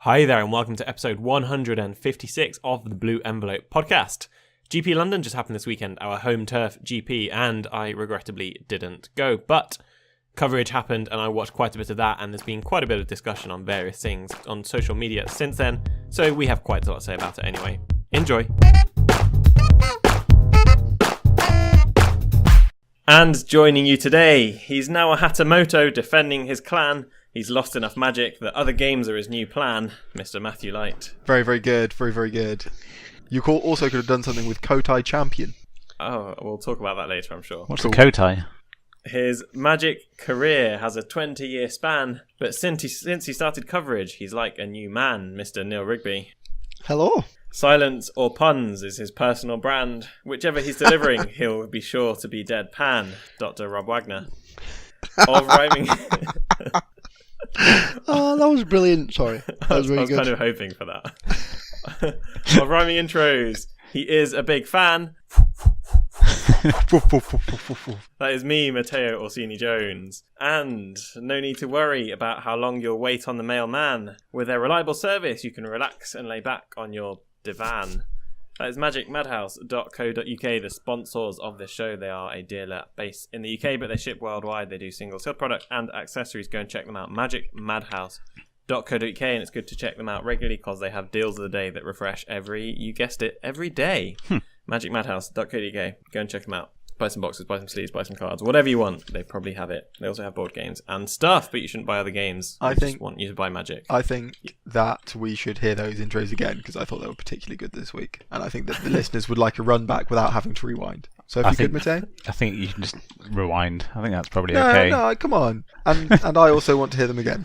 Hi there and welcome to episode 156 of the Blue Envelope podcast. GP London just happened this weekend, our home turf GP, and I regrettably didn't go. But coverage happened and I watched quite a bit of that, and there's been quite a bit of discussion on various things on social media since then, so we have quite a lot to say about it anyway. Enjoy! And joining you today, he's now a Hatamoto defending his clan. He's lost enough magic that other games are his new plan, Mr. Matthew Light. Very, very good. Very, very good. You also could have done something with Kotai Champion. Oh, we'll talk about that later, I'm sure. What's the Kotai? His magic career has a 20-year span, but since he started coverage, he's like a new man, Mr. Neil Rigby. Hello. Silence or puns is his personal brand. Whichever he's delivering, he'll be sure to be deadpan, Dr. Rob Wagner. Of rhyming... Oh, that was brilliant. Sorry. That was really good. I was kind of hoping for that. Of rhyming intros, he is a big fan. That is me, Matteo Orsini Jones. And no need to worry about how long you'll wait on the mailman. With their reliable service, you can relax and lay back on your divan. That is magicmadhouse.co.uk, the sponsors of this show. They are a dealer based in the UK, but they ship worldwide. They do single sale product and accessories. Go and check them out, magicmadhouse.co.uk, and it's good to check them out regularly because they have deals of the day that refresh you guessed it, every day. Magicmadhouse.co.uk. Go and check them out. Buy some boxes, buy some sleeves, buy some cards, whatever you want. They probably have it. They also have board games and stuff, but you shouldn't buy other games. I just want you to buy Magic. I think that we should hear those intros again because I thought they were particularly good this week, and I think that the listeners would like a run back without having to rewind. So if you could, Mateo? I think you can just rewind. I think that's probably okay. No, come on. And I also want to hear them again.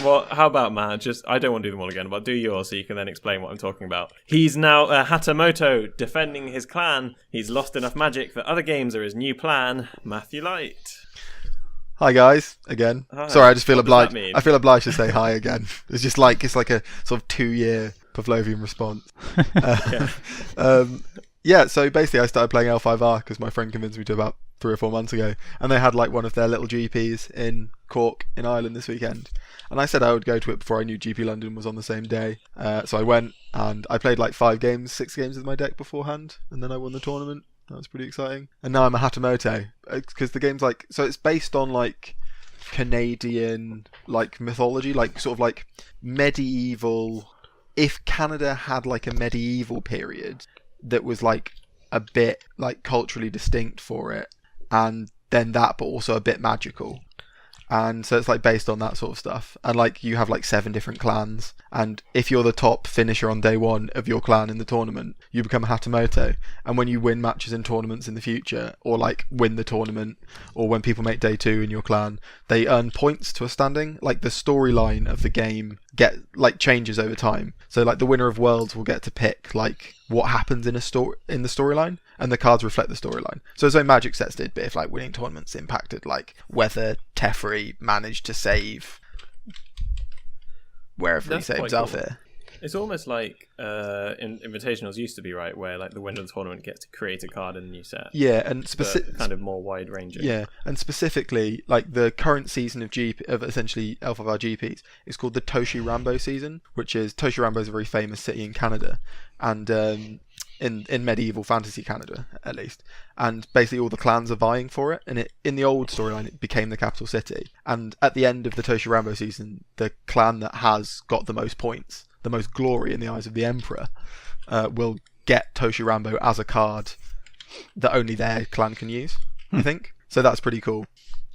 Well, how about, Matt? I don't want to do them all again, but do yours so you can then explain what I'm talking about. He's now a Hatamoto defending his clan. He's lost enough magic that other games are his new plan. Matthew Light. Hi guys, again. Hi. Sorry, I just feel obliged. What does that mean? I feel obliged to say hi again. It's like a sort of 2-year Pavlovian response. So basically I started playing L5R because my friend convinced me to about 3 or 4 months ago, and they had like one of their little GPs in Cork in Ireland this weekend, and I said I would go to it before I knew GP London was on the same day. So I went and I played like 6 games with my deck beforehand, and then I won the tournament. That was pretty exciting. And now I'm a Hatamoto because the game's like, so it's based on like Canadian like mythology, like sort of like medieval. If Canada had like a medieval period that was like a bit like culturally distinct for it, and then that but also a bit magical, and so it's like based on that sort of stuff. And like you have like 7 different clans, and if you're the top finisher on day 1 of your clan in the tournament, you become a Hatamoto. And when you win matches in tournaments in the future, or like win the tournament, or when people make day 2 in your clan, they earn points to a standing. Like the storyline of the game changes over time. So like the winner of Worlds will get to pick like what happens in the storyline, and the cards reflect the storyline. So as though Magic sets did, but if like winning tournaments impacted like whether Teferi managed to save wherever he saves Alfir. Cool. It's almost like Invitationals used to be, right, where like the winner of the tournament gets to create a card in a new set. Yeah, and kind of more wide ranging. Yeah, and specifically like the current season of essentially L5R GPs is called the Toshi Rambo season, which is Toshi Rambo is a very famous city in Canada, and in medieval fantasy Canada at least, and basically all the clans are vying for it, and in the old storyline it became the capital city, and at the end of the Toshi Rambo season, the clan that has got the most points, the most glory in the eyes of the Emperor, will get Toshi Rambo as a card that only their clan can use, I think. So that's pretty cool.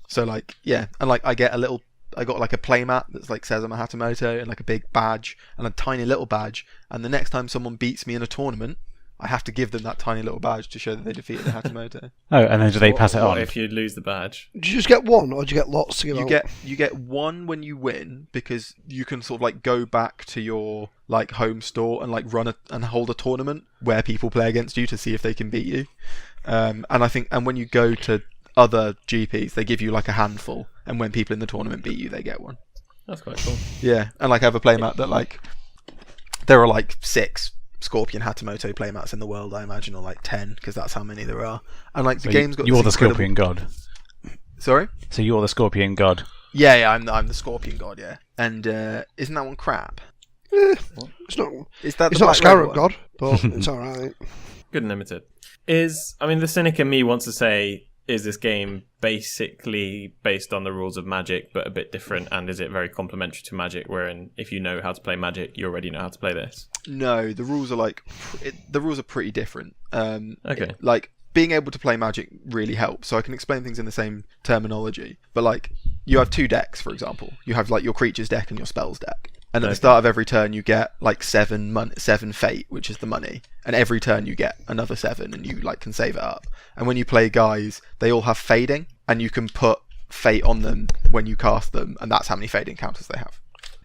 So like, yeah, and like I got like a playmat that's like says I'm a Hatamoto, and like a big badge and a tiny little badge, and the next time someone beats me in a tournament, I have to give them that tiny little badge to show that they defeated the Hatamoto. Oh, and then do they pass it on? If you lose the badge? Do you just get one, or do you get lots to give out? You get one when you win, because you can sort of like go back to your like home store and like and hold a tournament where people play against you to see if they can beat you. And I think, and when you go to other GPs, they give you like a handful, and when people in the tournament beat you, they get one. That's quite cool. Yeah, and like I have a playmat that like there are like 6 Scorpion Hatamoto playmats in the world, I imagine, or like 10, because that's how many there are. And like the game's got. You're the Scorpion God. Sorry? So you're the Scorpion God. Yeah, I'm the Scorpion God, yeah. And isn't that one crap? It's not. Is that It's the not a Black Red Scarab one? God, but it's all right. Good and limited. The cynic in me wants to say, is this game basically based on the rules of Magic, but a bit different? And is it very complementary to Magic, wherein if you know how to play Magic, you already know how to play this? No, the rules are the rules are pretty different. Okay. Like being able to play Magic really helps. So I can explain things in the same terminology. But like you have 2 decks, for example. You have like your creatures deck and your spells deck. And at the start of every turn, you get like 7 fate, which is the money. And every turn you get another 7, and you like can save it up. And when you play guys, they all have fading, and you can put fate on them when you cast them, and that's how many fading counters they have.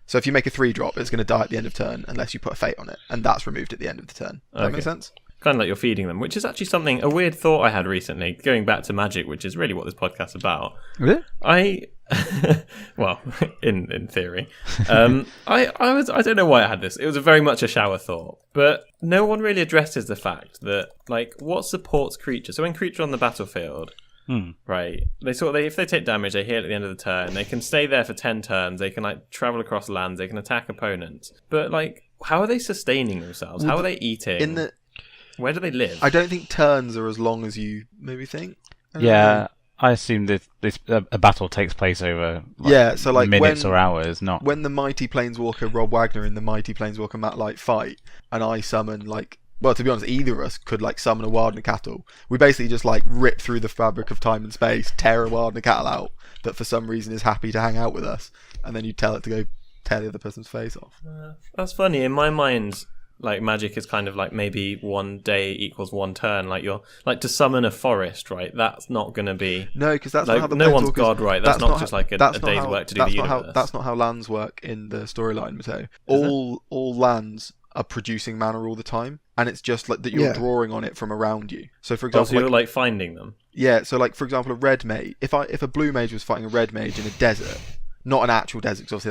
So if you make a 3-drop, it's going to die at the end of turn unless you put a fate on it, and that's removed at the end of the turn. Does that make sense? Kind of like you're feeding them, which is actually a weird thought I had recently, going back to Magic, which is really what this podcast's about. Really? Well, in theory, I don't know why I had this. It was very much a shower thought, but no one really addresses the fact that like what supports creatures. So when creatures are on the battlefield, right, if they take damage, they heal at the end of the turn. They can stay there for 10 turns. They can like travel across lands. They can attack opponents. But like, how are they sustaining themselves? How are they eating? Where do they live? I don't think turns are as long as you maybe think. Yeah, I assume that a battle takes place over so like minutes or hours, not... When the Mighty Planeswalker Rob Wagner in the Mighty Planeswalker Matt Light fight, and I summon like... Well, to be honest, either of us could like summon a Wildner-Cattle. We basically just like rip through the fabric of time and space, tear a Wildner-Cattle out that for some reason is happy to hang out with us, and then you tell it to go tear the other person's face off. That's funny. In my mind... Like Magic is kind of like maybe 1 day equals 1 turn. Like you're like to summon a forest, right? That's not going to be because that's like, not how the no one's Planeswalkers... God, right? That's not just like a day's work to do the universe. That's not how lands work in the storyline, Mateo. All lands are producing mana all the time, and it's just like that you're drawing on it from around you. So for example, so you're like finding them. Yeah. So like for example, a red mage. If a blue mage was fighting a red mage in a desert. Not an actual desert, because obviously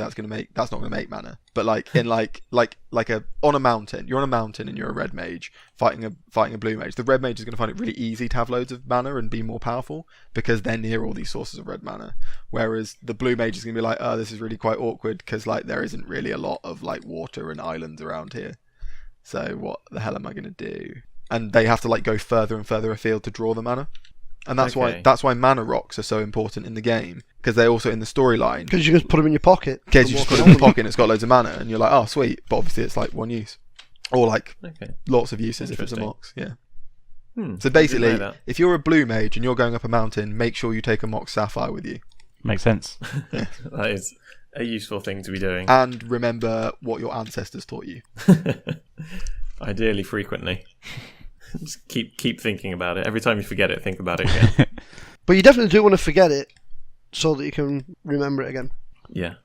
that's not gonna make mana. But like in on a mountain, you're on a mountain and you're a red mage fighting a blue mage. The red mage is gonna find it really easy to have loads of mana and be more powerful because they're near all these sources of red mana. Whereas the blue mage is gonna be like, oh, this is really quite awkward because like there isn't really a lot of like water and islands around here. So what the hell am I gonna do? And they have to like go further and further afield to draw the mana. And that's why mana rocks are so important in the game, because they're also in the storyline. Because you just put them in your pocket. Because you just put them in your pocket and it's got loads of mana, and you're like, oh, sweet. But obviously it's like one use. Or like lots of uses if it's a Mox, yeah. So basically, if you're a blue mage and you're going up a mountain, make sure you take a Mox Sapphire with you. Makes sense. That is a useful thing to be doing. And remember what your ancestors taught you. Ideally frequently. Just keep thinking about it. Every time you forget it, think about it again. But you definitely do want to forget it so that you can remember it again. Yeah.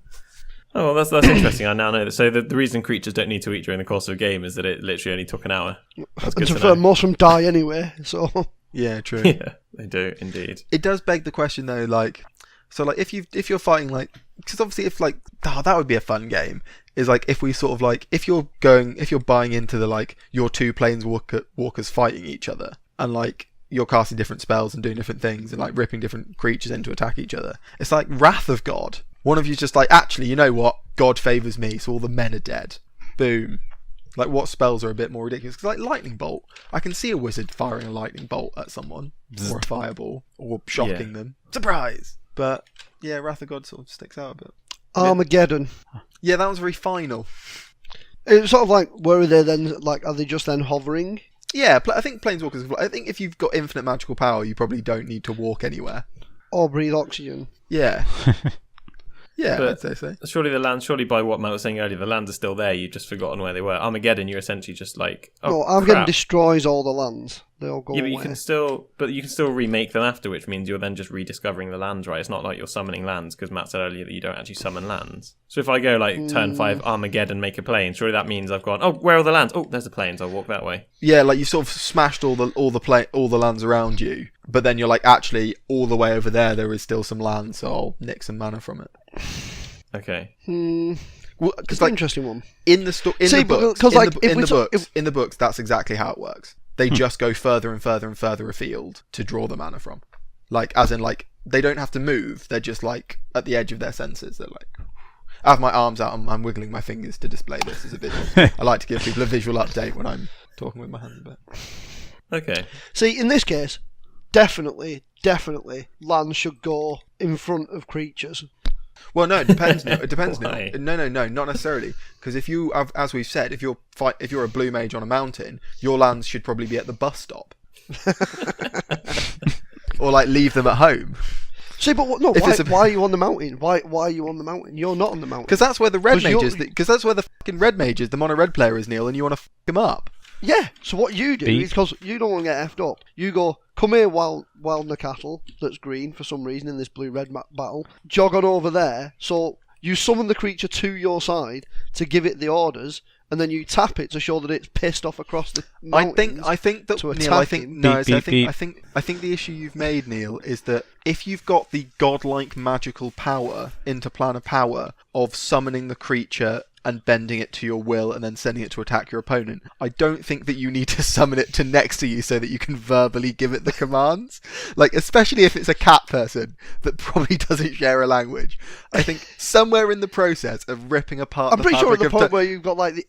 Oh, well, that's interesting. I now know that. So the reason creatures don't need to eat during the course of a game is that it literally only took an hour. That's good to know. Most of them die anyway, so... Yeah, true. Yeah, they do, indeed. It does beg the question, though, like... So, like, if you're fighting, like... Because obviously if, like... Oh, that would be a fun game. Is, like, if we sort of, like... If you're buying into the, like... Your 2 planeswalkers fighting each other. And, like... You're casting different spells and doing different things. And, like, ripping different creatures in to attack each other. It's like Wrath of God. One of you's just like, actually, you know what? God favours me, so all the men are dead. Boom. Like, what spells are a bit more ridiculous? Because, like, Lightning Bolt. I can see a wizard firing a Lightning Bolt at someone. Or a Fireball. Or shocking them. Surprise! But, yeah, Wrath of God sort of sticks out a bit. Armageddon. Yeah, that was very final. It's sort of like, where are they then? Like, are they just then hovering? Yeah, I think Planeswalkers... I think if you've got infinite magical power, you probably don't need to walk anywhere. Or breathe oxygen. Yeah. Yeah, but I'd say so. Surely by what Matt was saying earlier, the lands are still there, you've just forgotten where they were. Armageddon, you're essentially just like, no, Armageddon destroys all the lands. They all go away. You can still remake them after, which means you're then just rediscovering the lands, right? It's not like you're summoning lands, because Matt said earlier that you don't actually summon lands. So if I go like turn 5 Armageddon, make a plane, surely that means I've gone, oh, where are the lands? Oh, there's the plains, I'll walk that way. Yeah, like you sort of smashed all the lands around you, but then you're like, actually, all the way over there is still some land, so I'll nick some mana from it. Okay. Well, it's an interesting one. In the books, that's exactly how it works. They just go further and further and further afield to draw the mana from. Like, as in, like, they don't have to move. They're just like at the edge of their senses. They're like, I have my arms out. I'm wiggling my fingers to display this as a visual. I like to give people a visual update when I'm talking with my hands a bit. Okay. See, in this case, definitely, lands should go in front of creatures. Well, no, it depends. It depends. Why? No, not necessarily. Because if you, as we've said, if you're a blue mage on a mountain, your lands should probably be at the bus stop, or like leave them at home. See, but why are you on the mountain? Why are you on the mountain? You're not on the mountain. Because that's where the red mage is. Because that's where the fucking red mage is. The mono red player is, Neil, and you want to fuck him up. Yeah. So what you do is, because you don't want to get effed up, you go, come here, wild Nacatl that's green for some reason in this blue-red battle. Jog on over there. So you summon the creature to your side to give it the orders, and then you tap it to show that it's pissed off across the mountains. I think that to Neil. attack I think him. no. Beep, I think the issue you've made, Neil, is that if you've got the godlike magical power, interplanar power of summoning the creature and bending it to your will and then sending it to attack your opponent, I don't think that you need to summon it to next to you so that you can verbally give it the commands. Like, especially if it's a cat person that probably doesn't share a language. I think somewhere in the process of ripping apart I'm pretty sure at the point where where you've got like the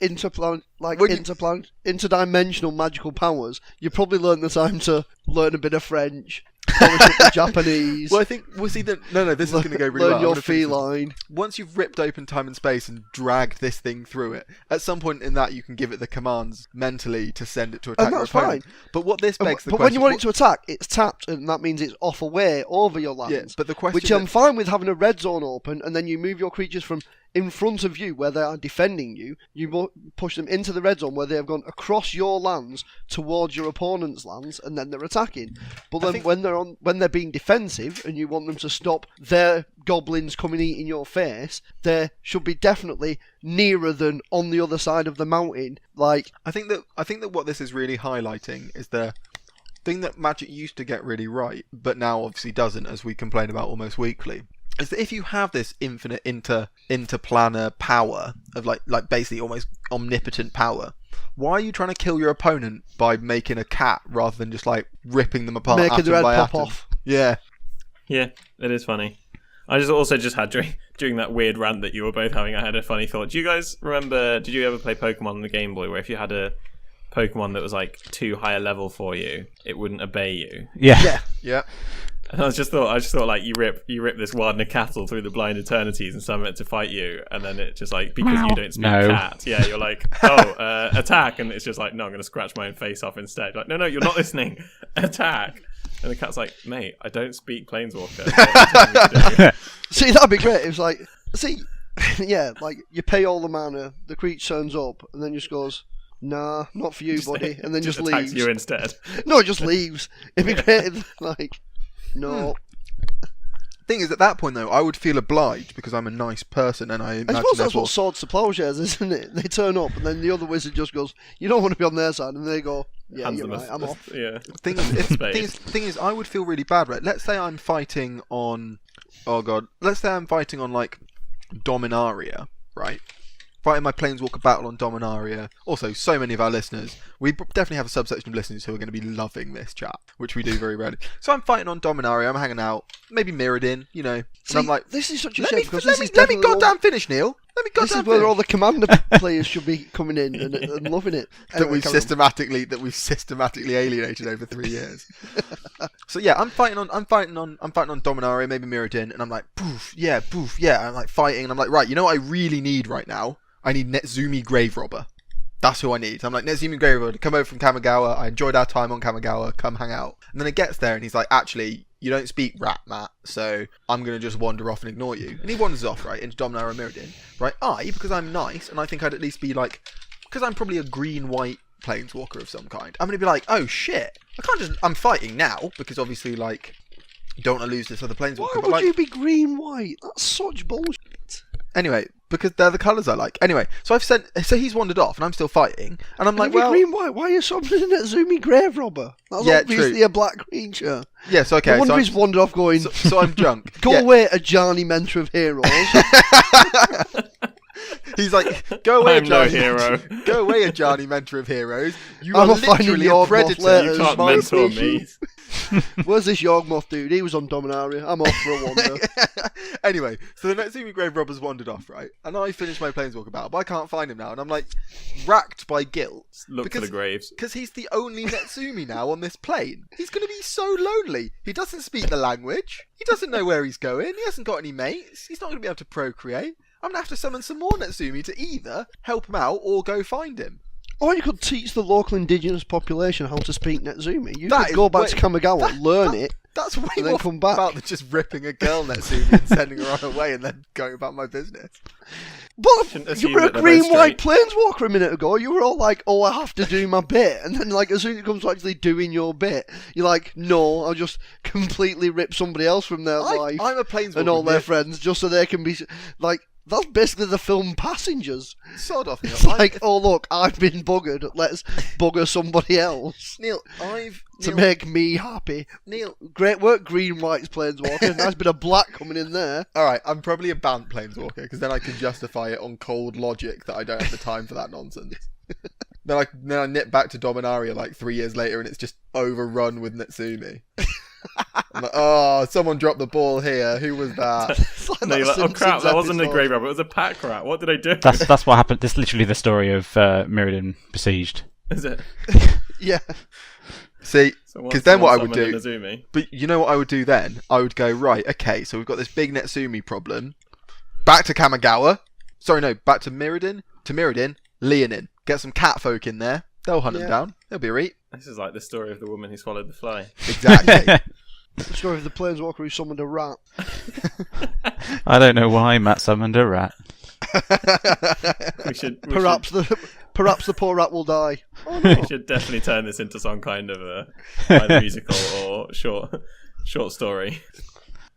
interdimensional magical powers, you probably learned the time to learn a bit of French, polish up the Japanese. Well, I think we'll see that. No, this is going to go really learn well. your feline. Once you've ripped open time and space and dragged this thing through it, at some point in that you can give it the commands mentally to send it to attack And your that's opponent. fine. But what this begs the But question... when you want it to attack, it's tapped, and that means it's off away over your lands. Yeah, but the question which I'm fine with having a red zone open, and then you move your creatures from in front of you where they are defending you. You push them into the red zone where they have gone across your lands towards your opponent's lands, and then they're attacking. But then when they're being defensive, and you want them to stop their goblins coming eating your face, they should be definitely nearer than on the other side of the mountain. Like, I think that what this is really highlighting is the thing that Magic used to get really right, but now obviously doesn't, as we complain about almost weekly, is that if you have this infinite interplanar power of like basically almost omnipotent power, why are you trying to kill your opponent by making a cat rather than just like ripping them apart, making atom their head by pop atom? off. Yeah. Yeah, it is funny. I also had during that weird rant that you were both having, I had a funny thought. Do you guys remember, did you ever play Pokemon on the Game Boy, where if you had a Pokemon that was like too high a level for you, it wouldn't obey you? Yeah. Yeah. And I just thought like you rip this wild Nacatl through the blind eternities and summon it to fight you, and then it just like, because you don't speak cat, yeah, you're like, attack, and it's just like, no, I'm gonna scratch my own face off instead. Like, no, you're not listening. Attack. And the cat's like, mate, I don't speak Planeswalker. See, that'd be great. It was like, yeah, like you pay all the mana, the creature turns up, and then just goes, nah, not for you, buddy, and then just attacks leaves. you instead. No, it just leaves. It'd be great if, like, no. Thing is, at that point though, I would feel obliged because I'm a nice person, and I imagine I suppose that's therefore... what Swords to Plowshares is, isn't it? They turn up, and then the other wizard just goes, you don't want to be on their side, and they go, yeah, Hands you're them right, I'm off. Yeah. Thing is, I would feel really bad, right? Let's say I'm fighting on... Oh god. Let's say I'm fighting on, like, Dominaria, right? Fighting my Planeswalker battle on Dominaria. Also, so many of our listeners, we definitely have a subsection of listeners who are going to be loving this chat, which we do very rarely. So I'm fighting on Dominaria, I'm hanging out, maybe Mirrodin, you know, See, and I'm like, this is such a let shame, me, because let this me, is let me definitely goddamn finish, Neil. Let me this goddamn is where finish. all the Commander players should be coming in and loving it. that Anyway, we've carry on. systematically alienated over 3 years. So yeah, I'm fighting on Dominaria, maybe Mirrodin, and I'm like, poof, yeah. And I'm like fighting, and I'm like, right, you know what I really need right now? I need Netzumi Grave Robber. That's who I need. I'm like, Netzumi Grave Robber, come over from Kamigawa. I enjoyed our time on Kamigawa. Come hang out. And then it gets there, and he's like, actually, you don't speak Rat, Matt, so I'm going to just wander off and ignore you. And he wanders off, right, into Dominaria Mirrodin. Right, because I'm nice, and I think I'd at least be like, because I'm probably a green-white Planeswalker of some kind, I'm going to be like, oh shit, I'm fighting now, because obviously, like, you don't want to lose this other Planeswalker. Why but would like, you be green-white? That's such bullshit. Anyway, because they're the colours I like. Anyway, so he's wandered off, and I'm still fighting, and I'm like, well, green-white. Why are you summoning a Zumi Grave Robber? That's obviously true. a black creature. Yes, okay. I wonder if he's wandered off going, so I'm junk. go away, Ajani Mentor of Heroes. He's like, go away, I'm no Ajani. hero. Go away, Ajani, mentor of heroes. You I'm are a finding literally a Yawgmoth predator. later. You can't my mentor species. me. Where's this Yawgmoth dude? He was on Dominaria. I'm off for a wander. Anyway, so the Netsumi Grave Robbers wandered off, right? And I finished my Planeswalker battle, but I can't find him now. And I'm like, racked by guilt. Look for the graves. Because he's the only Netsumi now on this plane. He's going to be so lonely. He doesn't speak the language. He doesn't know where he's going. He hasn't got any mates. He's not going to be able to procreate. I'm going to have to summon some more Netsumi to either help him out or go find him. Or you could teach the local indigenous population how to speak Netsumi. You That could go is back to Kamigawa, learn it, That's way and then more come back. about than just ripping a girl Netsumi and sending her on her way and then going about my business. Shouldn't But assume you were a that they're green both white straight. planeswalker a minute ago. You were all like, "Oh, I have to do my bit," and then, like, as soon as it comes to actually doing your bit, you're like, "No, I'll just completely rip somebody else from their life I'm a Planeswalker. and all their Neil. friends just so they can be like." That's basically the film Passengers. Sod off, Neil. It's like, oh look, I've been buggered. Let's bugger somebody else Neil, to make me happy. Neil. Great work, green whites planeswalker. Nice bit of black coming in there. All right, I'm probably a banned Planeswalker because then I can justify it on cold logic that I don't have the time for that nonsense. then I nip back to Dominaria like 3 years later and it's just overrun with Netsumi. I'm like, oh, someone dropped the ball here. Who was that? It's like No, that you're like, oh Simpsons crap, that wasn't a episode. grave robber, it was a pack rat. What did I do? That's what happened. This is literally the story of Mirrodin besieged. Is it? Yeah. See, So once because then what I someone would summoned do, an Azumi. but you know what I would do then? I would go, right, okay, so we've got this big Netsumi problem. Back to Kamigawa. Sorry, no, back to Mirrodin. To Mirrodin, Leonin. Get some cat folk in there. They'll hunt Yeah. them down. They'll be right. This is like the story of the woman who swallowed the fly. Exactly. The story of the planeswalker who summoned a rat. I don't know why Matt summoned a rat. We should Perhaps the poor rat will die. Oh we no. should definitely turn this into some kind of a either musical or short story.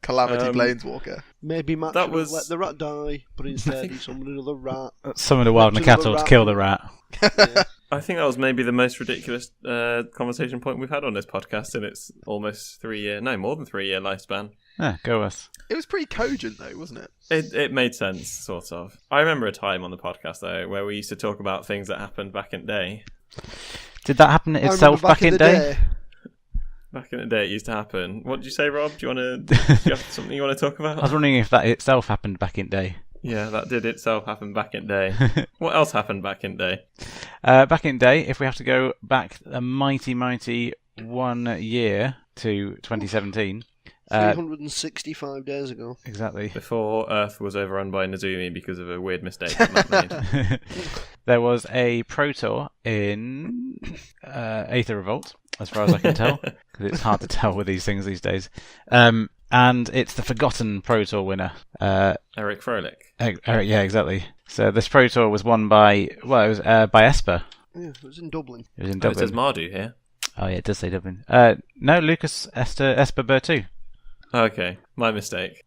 Calamity Um, Planeswalker. Maybe Matt That should was- have let the rat die, but instead he summoned another rat. Summoned a wild Up to the Nakato to rat. kill the rat. Yeah. I think that was maybe the most ridiculous conversation point we've had on this podcast in its almost 3 year, no, more than 3 year lifespan. Yeah, go us. It was pretty cogent though, wasn't it? It made sense, sort of. I remember a time on the podcast though where we used to talk about things that happened back in the day. Did that happen I remember itself back in the day? Back in the day, it used to happen. What did you say, Rob? Do you have something you want to talk I was about? wondering if that itself happened back in day. Yeah, that did itself happen back in the day. What else happened back in the day? Back in day, if we have to go back a mighty 1 year to 2017. 365 days ago. Exactly. Before Earth was overrun by Nazumi because of a weird mistake that Matt made. There was a Pro Tour in Aether Revolt, as far as I can tell, because it's hard to tell with these things these days. And it's the forgotten Pro Tour winner. Eric Froelich. Yeah, exactly. So this Pro Tour was won by, well, it was by Esper. Yeah, it was in Dublin. It was in Oh, it says Dublin. Mardu here. Oh yeah, it does say Dublin. No, Lucas Esper Bertu. Okay, my mistake.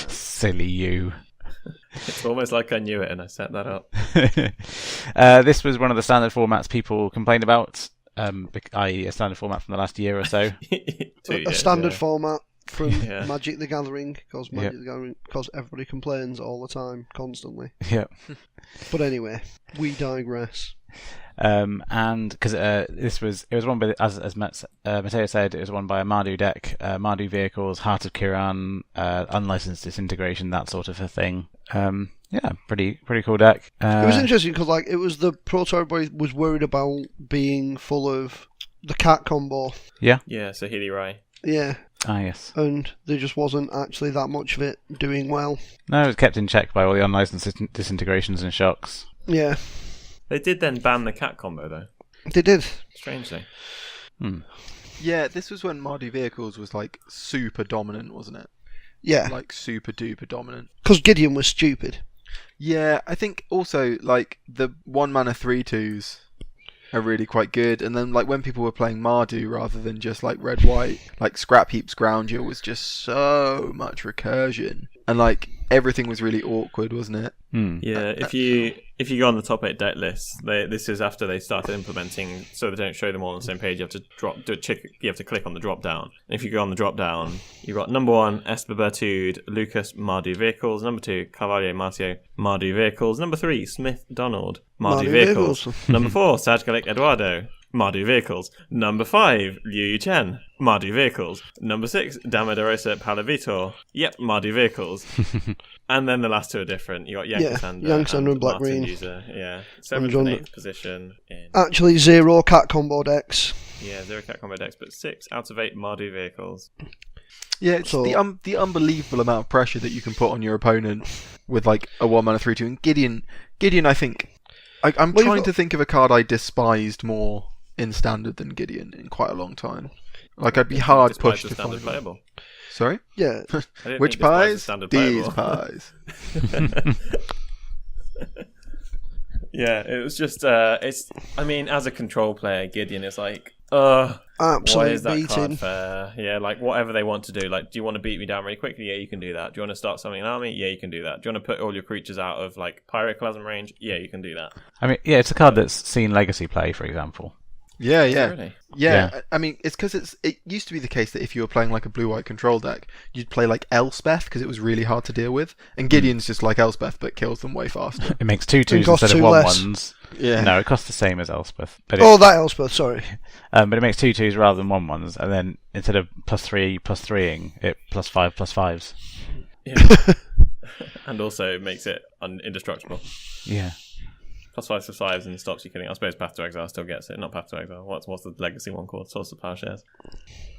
Silly you. It's almost like I knew it and I set that up. This was one of the standard formats people complained about, i.e. a standard format from the last year or so. 2 A years, standard yeah. format from Yeah. Magic the Gathering, because everybody complains all the time, constantly. Yeah. But anyway, we digress. And because it was won by, as Matteo said, it was won by a Mardu deck, Mardu vehicles, Heart of Kiran, unlicensed disintegration, that sort of a thing. Yeah, pretty cool deck. It was interesting because it was the Pro Tour everybody was worried about being full of the cat combo. Yeah, so Healy Rai. Yeah, yes. and there just wasn't actually that much of it doing well. No, it was kept in check by all the unlicensed disintegrations and shocks. Yeah, They did then ban the cat combo though, they did. strangely. Yeah, this was when Mardu Vehicles was like super dominant, wasn't it? Yeah, Like super duper dominant. because Gideon was stupid. Yeah, I think also like the 1-mana 3/2s are really quite good, and then like when people were playing Mardu rather than just like red white, like Scrap Heap's Grounder was just so much recursion. and like everything was really awkward, wasn't it? Yeah, if you go on the top 8 deck list, this is after they started implementing, so they don't show them all on the same page. You have to click on the drop down. And if you go on the drop down, you've got number 1 Esper Bertude, Lucas Mardu Vehicles, number 2 Cavalier Marcio Mardu Vehicles, number 3 Smith Donald Mardu Vehicles, number 4 Sajgalik Eduardo Mardu Vehicles, number 5 Liu Chen Mardu Vehicles, number 6 Damaderosa Palavitor, yep, Mardu Vehicles. And then the last 2 are different. You got Yankasander and Black Green. User, 7th and 8th position. Actually, 0 cat combo decks. Yeah, 0 cat combo decks, but 6 out of 8 Mardu Vehicles. Yeah, it's the unbelievable amount of pressure that you can put on your opponent with like a 1-mana 3/2. And Gideon, I think I'm trying to think of a card I despised more in Standard than Gideon in quite a long time. Like I'd be hard pushed to find playable. Sorry? Yeah. Which pies? These pies. Yeah, it was just as a control player, Gideon is like, why is that card fair? Yeah, like whatever they want to do. Like, do you want to beat me down really quickly? Yeah, you can do that. Do you want to start summoning an army? Yeah, you can do that. Do you want to put all your creatures out of like Pyroclasm range? Yeah, you can do that. I mean, yeah, it's a card that's seen Legacy play, for example. Yeah. Really? Yeah. I mean, it's because it used to be the case that if you were playing like a blue-white control deck, you'd play like Elspeth because it was really hard to deal with. And Gideon's just like Elspeth, but kills them way faster. It makes 2/2s instead of 1/1s. Yeah. No, it costs the same as Elspeth. But that Elspeth, sorry. But it makes 2/2s rather than 1/1s, and then instead of +3/+3ing, it +5/+5s. Yeah. And also makes it indestructible. Yeah. +5/+5s and stops you killing. I suppose Path to Exile still gets it. Not Path to Exile. What's the legacy one called? Source of Power Shares.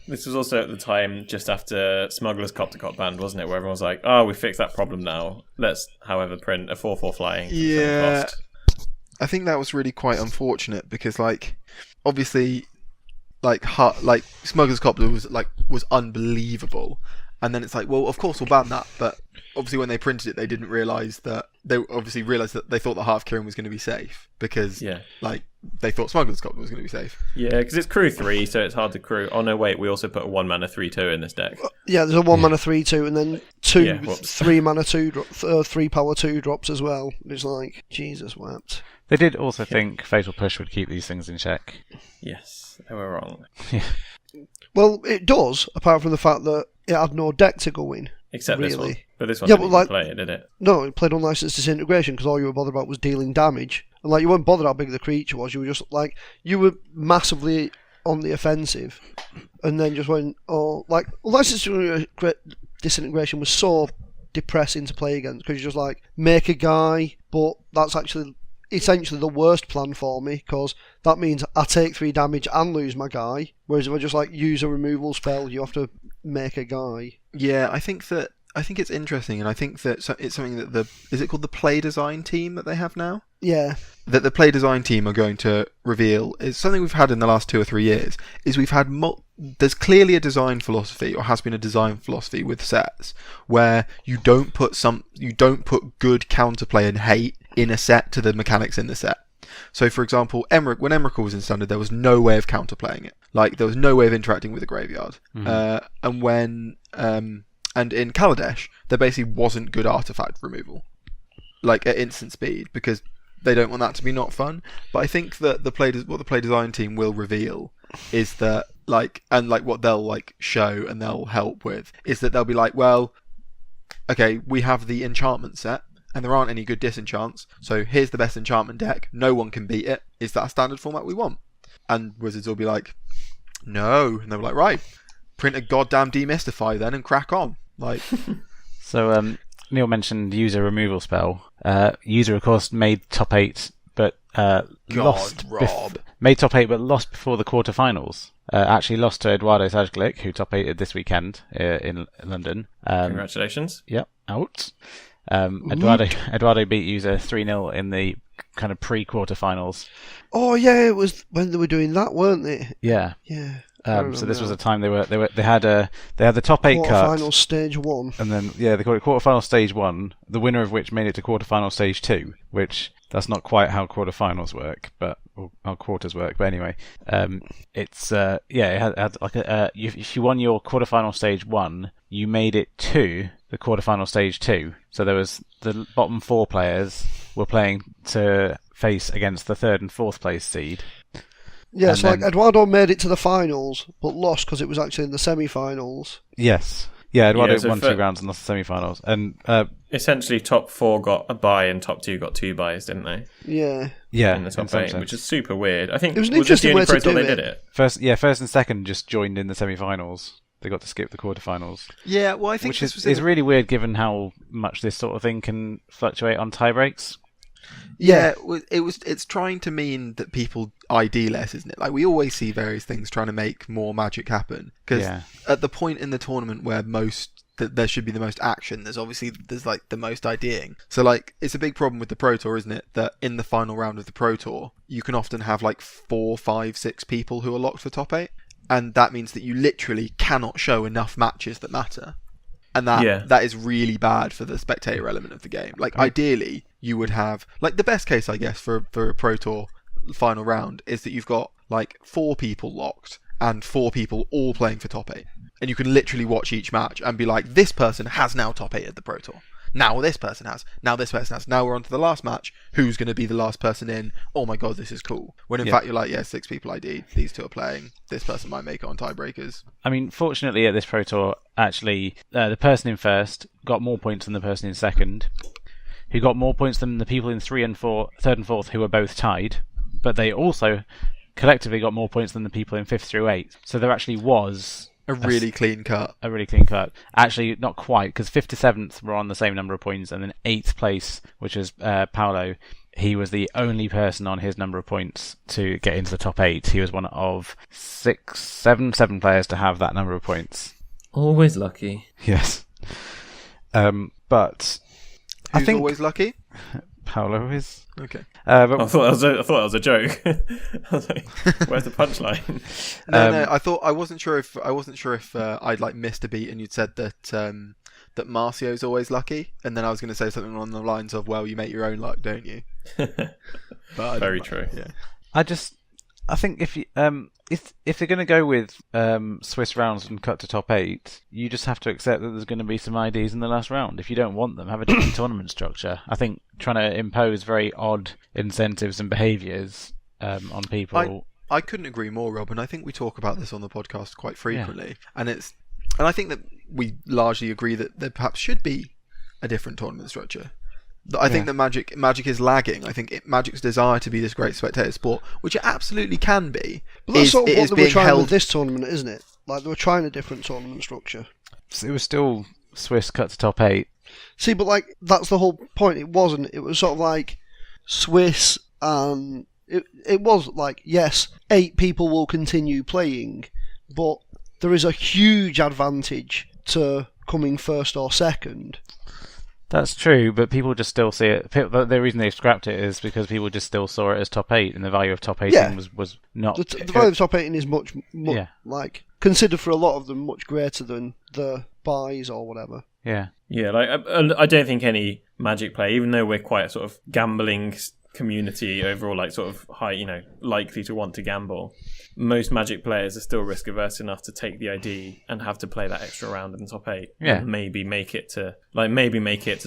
This was also at the time just after Smuggler's Copter got banned, wasn't it? Where everyone was like, "Oh, we fixed that problem now. Let's, however, print a 4/4 flying." Yeah, I think that was really quite unfortunate because, like, obviously, like Smuggler's Copter was unbelievable, and then it's like, well, of course we'll ban that, but obviously when they printed it, they didn't realise that they thought that Half Kirin was going to be safe because they thought Smuggler's Copter was going to be safe. Yeah, because it's crew 3, so it's hard to crew. Oh no, wait, we also put a 1-mana 3/2 in this deck. Yeah, there's a 1-mana 3/2 and then 2 3-mana 3 power 2 drops as well. It's like, Jesus wept. They did also think Fatal Push would keep these things in check. Yes, they were wrong. Well, it does, apart from the fact that it had no deck to go in. Except really. This one. But this one didn't play it, did it? No, it played Unlicensed Disintegration because all you were bothered about was dealing damage. And like you weren't bothered how big the creature was, you were just like, you were massively on the offensive. And then just went, Unlicensed Disintegration was so depressing to play against because you're just like, make a guy, but that's actually essentially the worst plan for me because that means I take 3 damage and lose my guy. Whereas if I just like use a removal spell, you have to make a guy. Yeah, I think it's interesting, and I think that it's something that is it called the play design team that they have now? Yeah. That the play design team are going to reveal is something we've had in the last 2 or 3 years. Is we've had there's clearly a design philosophy, or has been a design philosophy with sets where you don't put good counterplay and hate in a set to the mechanics in the set. So, for example, when Emrakul was in Standard, there was no way of counterplaying it. Like, there was no way of interacting with the graveyard. Mm-hmm. And in Kaladesh, there basically wasn't good artifact removal, like at instant speed, because they don't want that to be not fun. But I think that what the play design team will reveal is that, what they'll show and they'll help with is that they'll be like, well, okay, we have the enchantment set, and there aren't any good disenchants, so here's the best enchantment deck. No one can beat it. Is that a standard format we want? And Wizards will be like, no, and they'll be like, right, print a goddamn Demystify then and crack on. So Neil mentioned user removal spell. User, of course, made top 8, but lost. Made top 8, but lost before the quarterfinals. Actually lost to Eduardo Sajgalik, who top 8'd this weekend in London. Congratulations. Yep, out. Eduardo beat user 3-0 in the kind of pre-quarterfinals. Oh yeah, it was when they were doing that, weren't they? Yeah. Yeah. So this was a time they had the top 8 cut. Quarterfinal stage 1. And then they called it quarterfinal stage 1. The winner of which made it to quarterfinal stage 2, which that's not quite how quarterfinals work, or how quarters work. But anyway, it's it had if you won your quarterfinal stage 1, you made it to the quarterfinal stage too. So there was the bottom 4 players were playing to face against the 3rd and 4th place seed. Yeah, And so like then- Eduardo made it to the finals, but lost because it was actually in the semi-finals. Yes. Yeah, Eduardo Yeah, so won for- 2 rounds and lost the semi-finals. And Essentially, top 4 got a bye and top 2 got 2 byes, didn't they? Yeah. yeah, In the in top some 8, sense. which is super weird. I think It was an this the interesting only way to Pro Tour do they it. did it. First and second just joined in the semi-finals. They got to skip the quarterfinals, Yeah, well, I think which this is was really weird given how much this sort of thing can fluctuate on tie breaks. Yeah, it's trying to mean that people ID less, isn't it? Like, we always see various things trying to make more Magic happen. Because Yeah. at the point in the tournament where there should be the most action, there's like the most IDing. So like, it's a big problem with the Pro Tour, isn't it? That in the final round of the Pro Tour, you can often have like 4, 5, 6 people who are locked for top 8. And that means that you literally cannot show enough matches that matter. And that is really bad for the spectator element of the game. Like, ideally, you would have... Like, the best case, I guess, for a Pro Tour final round is that you've got, like, 4 people locked and 4 people all playing for top 8. And you can literally watch each match and be like, this person has now top 8 at the Pro Tour. Now this person has. Now this person has. Now we're on to the last match. Who's going to be the last person in? Oh my god, this is cool. When in fact you're like, yeah, 6 people ID. These 2 are playing. This person might make it on tiebreakers. I mean, fortunately at this Pro Tour, actually, the person in first got more points than the person in second, who got more points than the people in 3 and 4, 3rd and 4th, who were both tied, but they also collectively got more points than the people in 5th through 8th. So there actually was A really clean cut. a really clean cut. Actually, not quite, because 5th to 7th were on the same number of points, and then 8th place, which was Paolo, he was the only person on his number of points to get into the top 8. He was one of 7 players to have that number of points. Always lucky. Yes. But I Who's think always lucky? Paolo is. Okay. But I thought that was a joke. I was like, where's the punchline? No, I wasn't sure if I'd like missed a beat and you'd said that that Marcio's always lucky, and then I was going to say something along the lines of, well, you make your own luck, don't you? But Very true. Yeah. I think if they're going to go with Swiss rounds and cut to top 8, you just have to accept that there's going to be some IDs in the last round. If you don't want them, have a different tournament structure. I think trying to impose very odd incentives and behaviours on people. I couldn't agree more, Rob, and I think we talk about this on the podcast quite frequently. And I think that we largely agree that there perhaps should be a different tournament structure. I think that Magic is lagging. I think Magic's desire to be this great spectator sport, which it absolutely can be, But that's is, sort of it what is they were being trying held. with this tournament, isn't it? Like, they were trying a different tournament structure. It was still Swiss cut to top 8. See, but like, that's the whole point. It wasn't. It was sort of like Swiss, and it was like, yes, 8 people will continue playing, but there is a huge advantage to coming first or second. That's true, but people just still see it. The reason they scrapped it is because people just still saw it as top 8, and the value of top 8 Yeah. was not. The value of top 8 is much Yeah. like, considered for a lot of them, much greater than the buys or whatever. Yeah. Yeah, like I don't think any Magic player, even though we're quite a sort of gambling community overall, like sort of high, likely to want to gamble, most Magic players are still risk averse enough to take the ID and have to play that extra round in the top 8. Yeah. And maybe make it to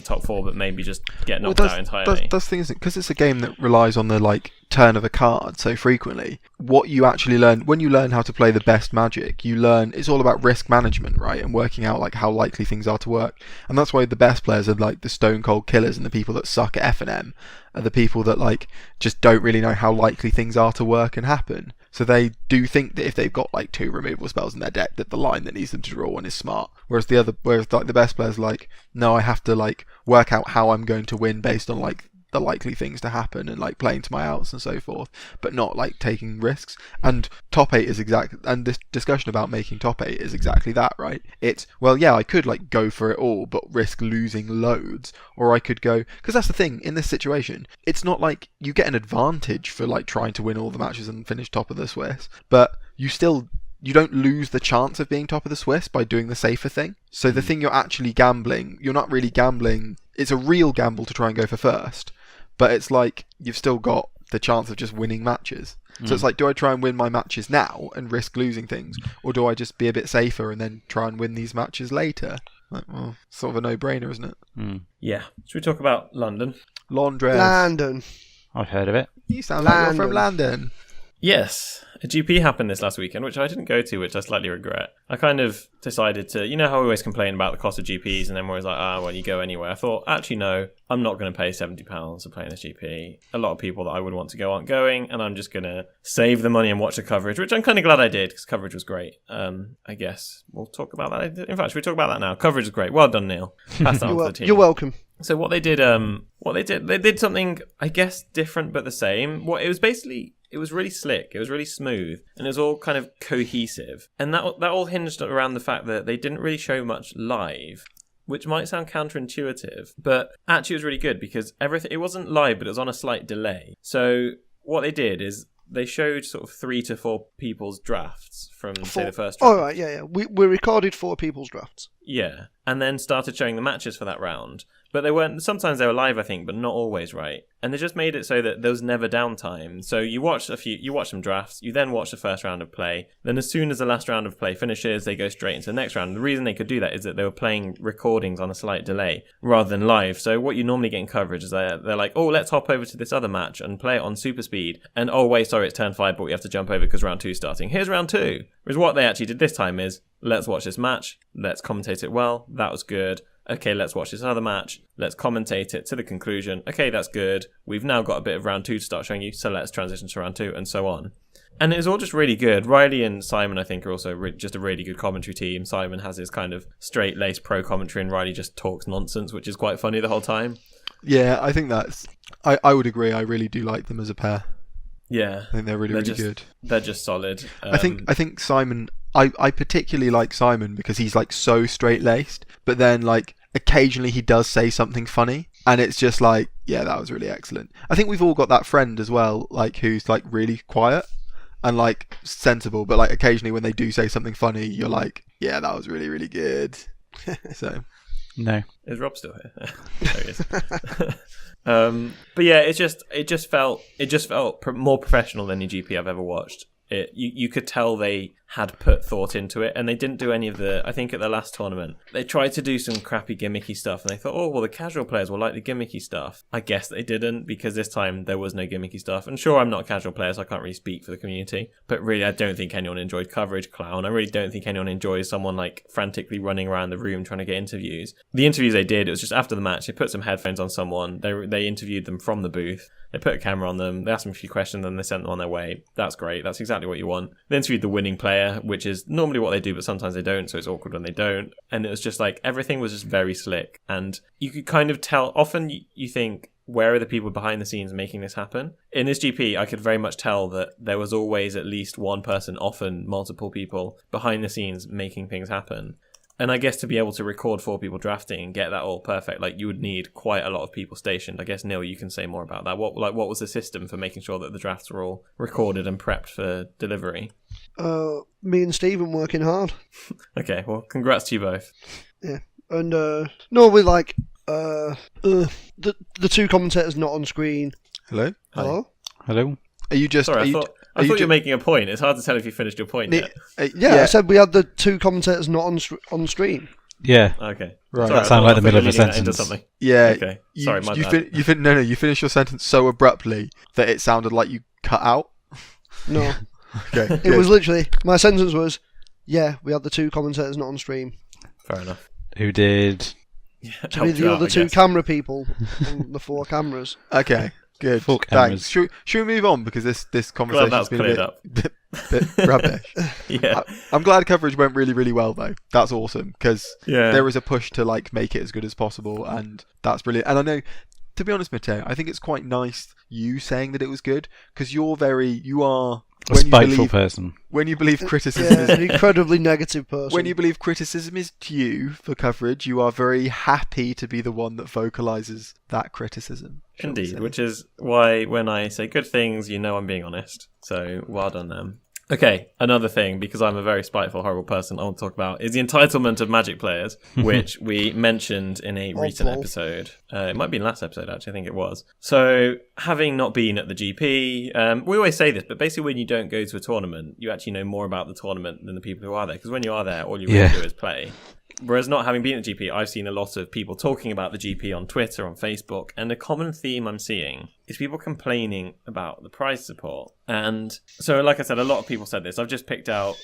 top 4, but maybe just get knocked out entirely. That's the thing, isn't it? Because it's a game that relies on the turn of a card so frequently. What you actually learn when you learn how to play the best Magic, you learn it's all about risk management, right? And working out how likely things are to work. And that's why the best players are the stone cold killers, and the people that suck at F&M are the people that just don't really know how likely things are to work and happen. So they do think that if they've got 2 removal spells in their deck, that the line that needs them to draw one is smart. Whereas the best players no, I have to work out how I'm going to win based on the likely things to happen and playing to my outs and so forth, but not taking risks. And top 8 is and this discussion about making top 8 is exactly that, right? It's, well, yeah, I could go for it all but risk losing loads, or I could go, because that's the thing in this situation, it's not you get an advantage for trying to win all the matches and finish top of the Swiss, but you don't lose the chance of being top of the Swiss by doing the safer thing. So the thing you're actually gambling, you're not really gambling. It's a real gamble to try and go for first, but it's you've still got the chance of just winning matches. So it's do I try and win my matches now and risk losing things, or do I just be a bit safer and then try and win these matches later? Like, well, sort of a no-brainer, isn't it? Yeah. Should we talk about London? Londres. London. I've heard of it. You sound like you're from London. Yes. A GP happened this last weekend, which I didn't go to, which I slightly regret. I kind of decided to, you know how we always complain about the cost of GPs and then we're always like, well, you go anywhere. I thought, actually, no, I'm not going to pay £70 to play in this GP. A lot of people that I would want to go aren't going, and I'm just going to save the money and watch the coverage, which I'm kind of glad I did, because coverage was great. I guess we'll talk about that. In fact, should we talk about that now? Coverage is great. Well done, Neil. Pass that on to the team. You're welcome. So they did something, I guess, different but the same. It was really slick, it was really smooth, and it was all kind of cohesive. And that all hinged around the fact that they didn't really show much live, which might sound counterintuitive, but actually it was really good because it wasn't live, but it was on a slight delay. So what they did is they showed sort of 3 to 4 people's drafts from, say, the first round. Oh, right, yeah. We recorded 4 people's drafts. Yeah, and then started showing the matches for that round. But they weren't. Sometimes they were live, I think, but not always, right? And they just made it so that there was never downtime. So you watch some drafts, you then watch the first round of play. Then as soon as the last round of play finishes, they go straight into the next round. The reason they could do that is that they were playing recordings on a slight delay rather than live. So what you normally get in coverage is they're like, oh, let's hop over to this other match and play it on super speed. And oh wait, sorry, it's turn 5, but we have to jump over because round 2 is starting. Here's round 2. Whereas what they actually did this time is, let's watch this match, let's commentate it well, that was good. Okay, let's watch this other match. Let's commentate it to the conclusion. Okay, that's good. We've now got a bit of round 2 to start showing you, so let's transition to round 2, and so on. And it was all just really good. Riley and Simon, I think, are also just a really good commentary team. Simon has his kind of straight-laced pro commentary, and Riley just talks nonsense, which is quite funny the whole time. Yeah, I think I would agree. I really do like them as a pair. Yeah. I think they're really good. They're just solid. I think Simon... I particularly like Simon because he's like so straight-laced, but then like occasionally he does say something funny, and it's just like, yeah, that was really excellent. I think we've all got that friend as well, like who's like really quiet and like sensible, but like occasionally when they do say something funny, you're like, yeah, that was really, really good. So no, is Rob still here? There he is. But yeah, it just felt more professional than any GP I've ever watched. You could tell they had put thought into it, and they didn't do any of I think at the last tournament, they tried to do some crappy gimmicky stuff, and they thought, oh, well, the casual players will like the gimmicky stuff. I guess they didn't, because this time there was no gimmicky stuff. And sure, I'm not a casual player, so I can't really speak for the community, but really, I don't think anyone enjoyed coverage clown. I really don't think anyone enjoys someone like frantically running around the room trying to get interviews. The interviews they did, it was just after the match, they put some headphones on someone, they interviewed them from the booth, they put a camera on them, they asked them a few questions, and they sent them on their way. That's great. That's exactly what you want. They interviewed the winning player, which is normally what they do, but sometimes they don't, so it's awkward when they don't. And it was just like, everything was just very slick. And you could kind of tell, often you think, where are the people behind the scenes making this happen? In this GP, I could very much tell that there was always at least one person, often multiple people, behind the scenes making things happen. And I guess to be able to record 4 people drafting and get that all perfect, like you would need quite a lot of people stationed. I guess, Neil, you can say more about that. What was the system for making sure that the drafts were all recorded and prepped for delivery? Me and Stephen working hard. Okay, well, congrats to you both. Yeah, and no, we like the 2 commentators not on screen. Hello. Hello. Hello. Are you just? Sorry, I thought you were making a point. It's hard to tell if you finished your point yet. Yeah, I said we had the 2 commentators not on stream. Yeah. Okay. Right. That sounded like the middle of a sentence. Something. Yeah. Okay. Sorry, my bad. You finished your sentence so abruptly that it sounded like you cut out. No. Okay. It was literally, my sentence was, yeah, we had the 2 commentators not on stream. Fair enough. Who did? Yeah, To be the other 2 camera people on the 4 cameras. Okay. Good. Full Thanks. cameras. Should we move on, because this conversation has been a bit rubbish. Yeah. I'm glad coverage went really, really well though. That's awesome, because Yeah. there is a push to like make it as good as possible, and that's brilliant. And I know, to be honest, Matteo, I think it's quite nice you saying that it was good, because you are A spiteful person. when you believe criticism Yeah, is an incredibly negative person. when you believe criticism is due for coverage, you are very happy to be the one that vocalizes that criticism. shall we Indeed, say. which is why when I say good things, you know I'm being honest. So well done them. Okay, another thing, because I'm a very spiteful, horrible person, I want to talk about is the entitlement of Magic players, which we mentioned in a recent episode. It might be in last episode, actually, I think it was. So, having not been at the GP, we always say this, but basically when you don't go to a tournament, you actually know more about the tournament than the people who are there, because when you are there, all you really do is play. Whereas not having been at GP, I've seen a lot of people talking about the GP on Twitter, on Facebook, and a common theme I'm seeing is people complaining about the prize support. And so, like I said, a lot of people said this. I've just picked out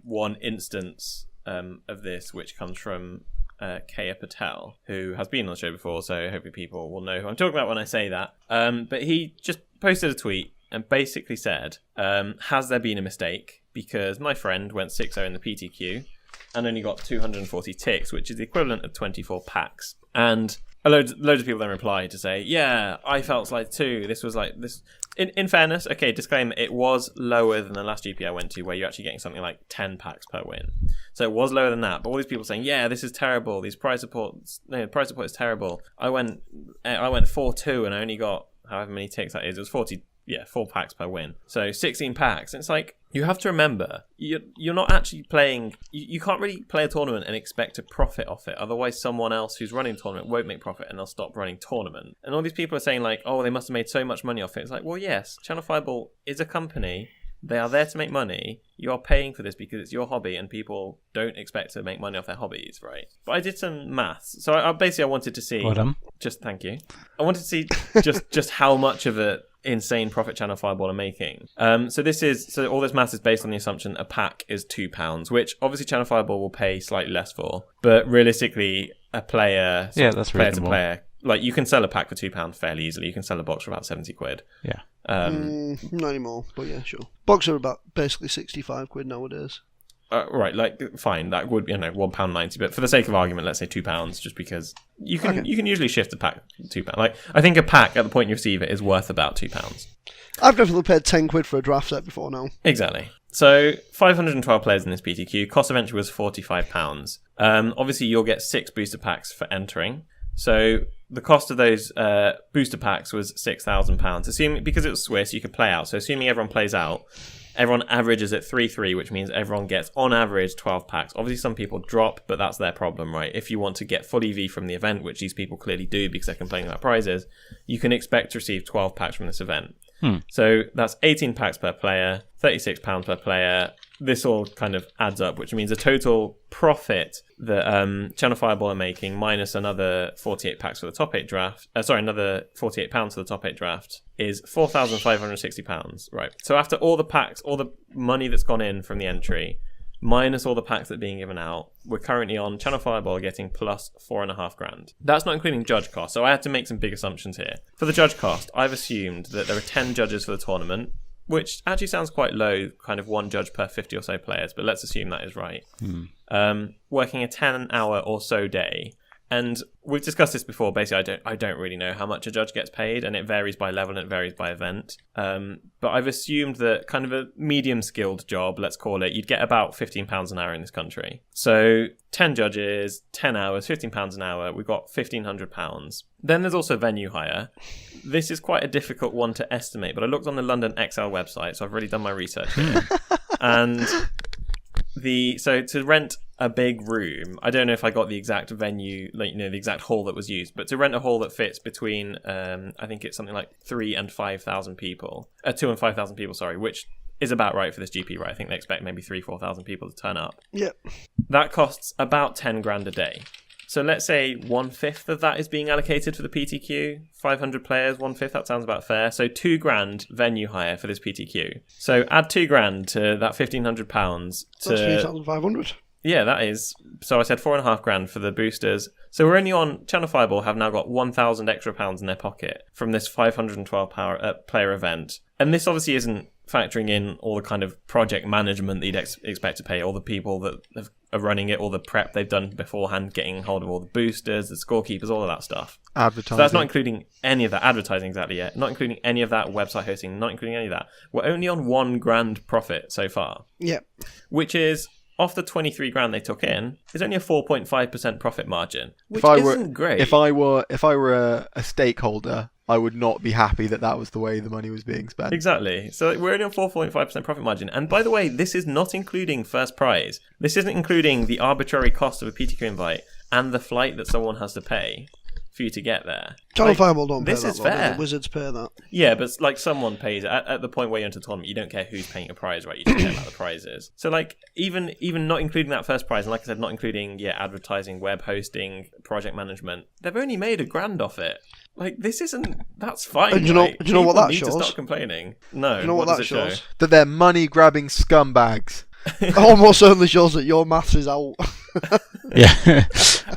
one instance of this, which comes from Kaya Patel, who has been on the show before, so hopefully people will know who I'm talking about when I say that. But he just posted a tweet and basically said, has there been a mistake? Because my friend went 6-0 in the PTQ and only got 240 ticks, which is the equivalent of 24 packs. And loads of people then replied to say, yeah, I felt like too. This was like this. In fairness, okay, disclaimer, it was lower than the last GP I went to, where you're actually getting something like 10 packs per win. So it was lower than that. But all these people saying, yeah, this is terrible. These prize supports, prize support is terrible. I went 4-2 and I only got however many ticks that is. It was 4 packs per win. So 16 packs. And it's like, you have to remember, you're not actually playing, you can't really play a tournament and expect to profit off it. Otherwise, someone else who's running the tournament won't make profit and they'll stop running tournament. And all these people are saying like, oh, they must have made so much money off it. It's like, well, yes, Channel Fireball is a company. They are there to make money. You are paying for this because it's your hobby and people don't expect to make money off their hobbies, right? But I did some maths. So I wanted to see... Well done. Just thank you. I wanted to see just how much of a insane profit Channel Fireball are making. So all this maths is based on the assumption a pack is £2, which obviously Channel Fireball will pay slightly less for. But realistically, a player... that's player reasonable. to player... Like, you can sell a pack for £2 fairly easily. You can sell a box for about 70 quid. Yeah. Not anymore, but yeah, sure. Boxes are about basically 65 quid nowadays. Right, like, fine, that would be, £1.90, but for the sake of argument, let's say £2, just because you can usually shift a pack to £2. Like, I think a pack at the point you receive it is worth about £2. I've definitely paid 10 quid for a draft set before now. Exactly. So 512 players in this PTQ. Cost of entry was £45. Obviously, you'll get 6 booster packs for entering. So the cost of those booster packs was £6,000. Assuming, because it was Swiss, you could play out. So assuming everyone plays out, everyone averages at 3-3, which means everyone gets, on average, 12 packs. Obviously, some people drop, but that's their problem, right? If you want to get full EV from the event, which these people clearly do because they're complaining about prizes, you can expect to receive 12 packs from this event. So that's 18 packs per player, £36 per player. This all kind of adds up, which means a total profit that Channel Fireball are making minus another 48 packs for the top 8 draft. Another £48 for the top 8 draft is £4,560. Right. So after all the packs, all the money that's gone in from the entry, minus all the packs that are being given out, we're currently on Channel Fireball getting plus $4,500. That's not including judge cost, so I had to make some big assumptions here. For the judge cost, I've assumed that there are 10 judges for the tournament, which actually sounds quite low, kind of one judge per 50 or so players, but let's assume that is right. Working a 10-hour or so day. And we've discussed this before. Basically, I don't really know how much a judge gets paid, and it varies by level and it varies by event. But I've assumed that kind of a medium-skilled job, let's call it, you'd get about £15 an hour in this country. So 10 judges, 10 hours, £15 an hour, we've got £1,500. Then there's also venue hire. This is quite a difficult one to estimate, but I looked on the London XL website, so I've really done my research here. And so to rent a big room, I don't know if I got the exact venue, the exact hall that was used, but to rent a hall that fits between, I think it's something like 3,000 and 5,000 people, 2,000 and 5,000 people, sorry, which is about right for this GP, right? I think they expect maybe 3,000-4,000 people to turn up. Yep. That costs about 10 grand a day. So let's say 1/5 of that is being allocated for the PTQ. 500 players, 1/5, that sounds about fair. So 2 grand venue hire for this PTQ. So add 2 grand to that £1,500 to... That's 3,500. Yeah, that is. So I said 4.5 grand for the boosters. So we're only on... Channel Fireball have now got 1,000 extra pounds in their pocket from this 512 player event. And this obviously isn't factoring in all the kind of project management that you'd expect to pay, all the people that are running it, all the prep they've done beforehand, getting hold of all the boosters, the scorekeepers, all of that stuff. Advertising. So that's not including any of that advertising exactly yet, not including any of that website hosting, not including any of that. We're only on 1 grand profit so far. Yep. Which is, off the 23 grand they took in, is only a 4.5% profit margin, which isn't great. If I were a stakeholder, I would not be happy that was the way the money was being spent. Exactly. So we're only on 4.5% profit margin. And by the way, this is not including first prize. This isn't including the arbitrary cost of a PTQ invite and the flight that someone has to pay for you to get there. Channel Like, Fireball don't pay this that. is though, do they? fair. The Wizards pay that. Yeah, but like someone pays at the point where you're into a tournament, you don't care who's paying a prize, right? You don't care about the prizes. So like even not including that first prize, and like I said, not including advertising, web hosting, project management, they've only made $1,000 off it. Like this isn't. That's fine. And do you know what People that need to shows? stop complaining. No, Do you know what does that it show? shows? That they're money-grabbing scumbags. It almost certainly shows that your maths is out. Yeah.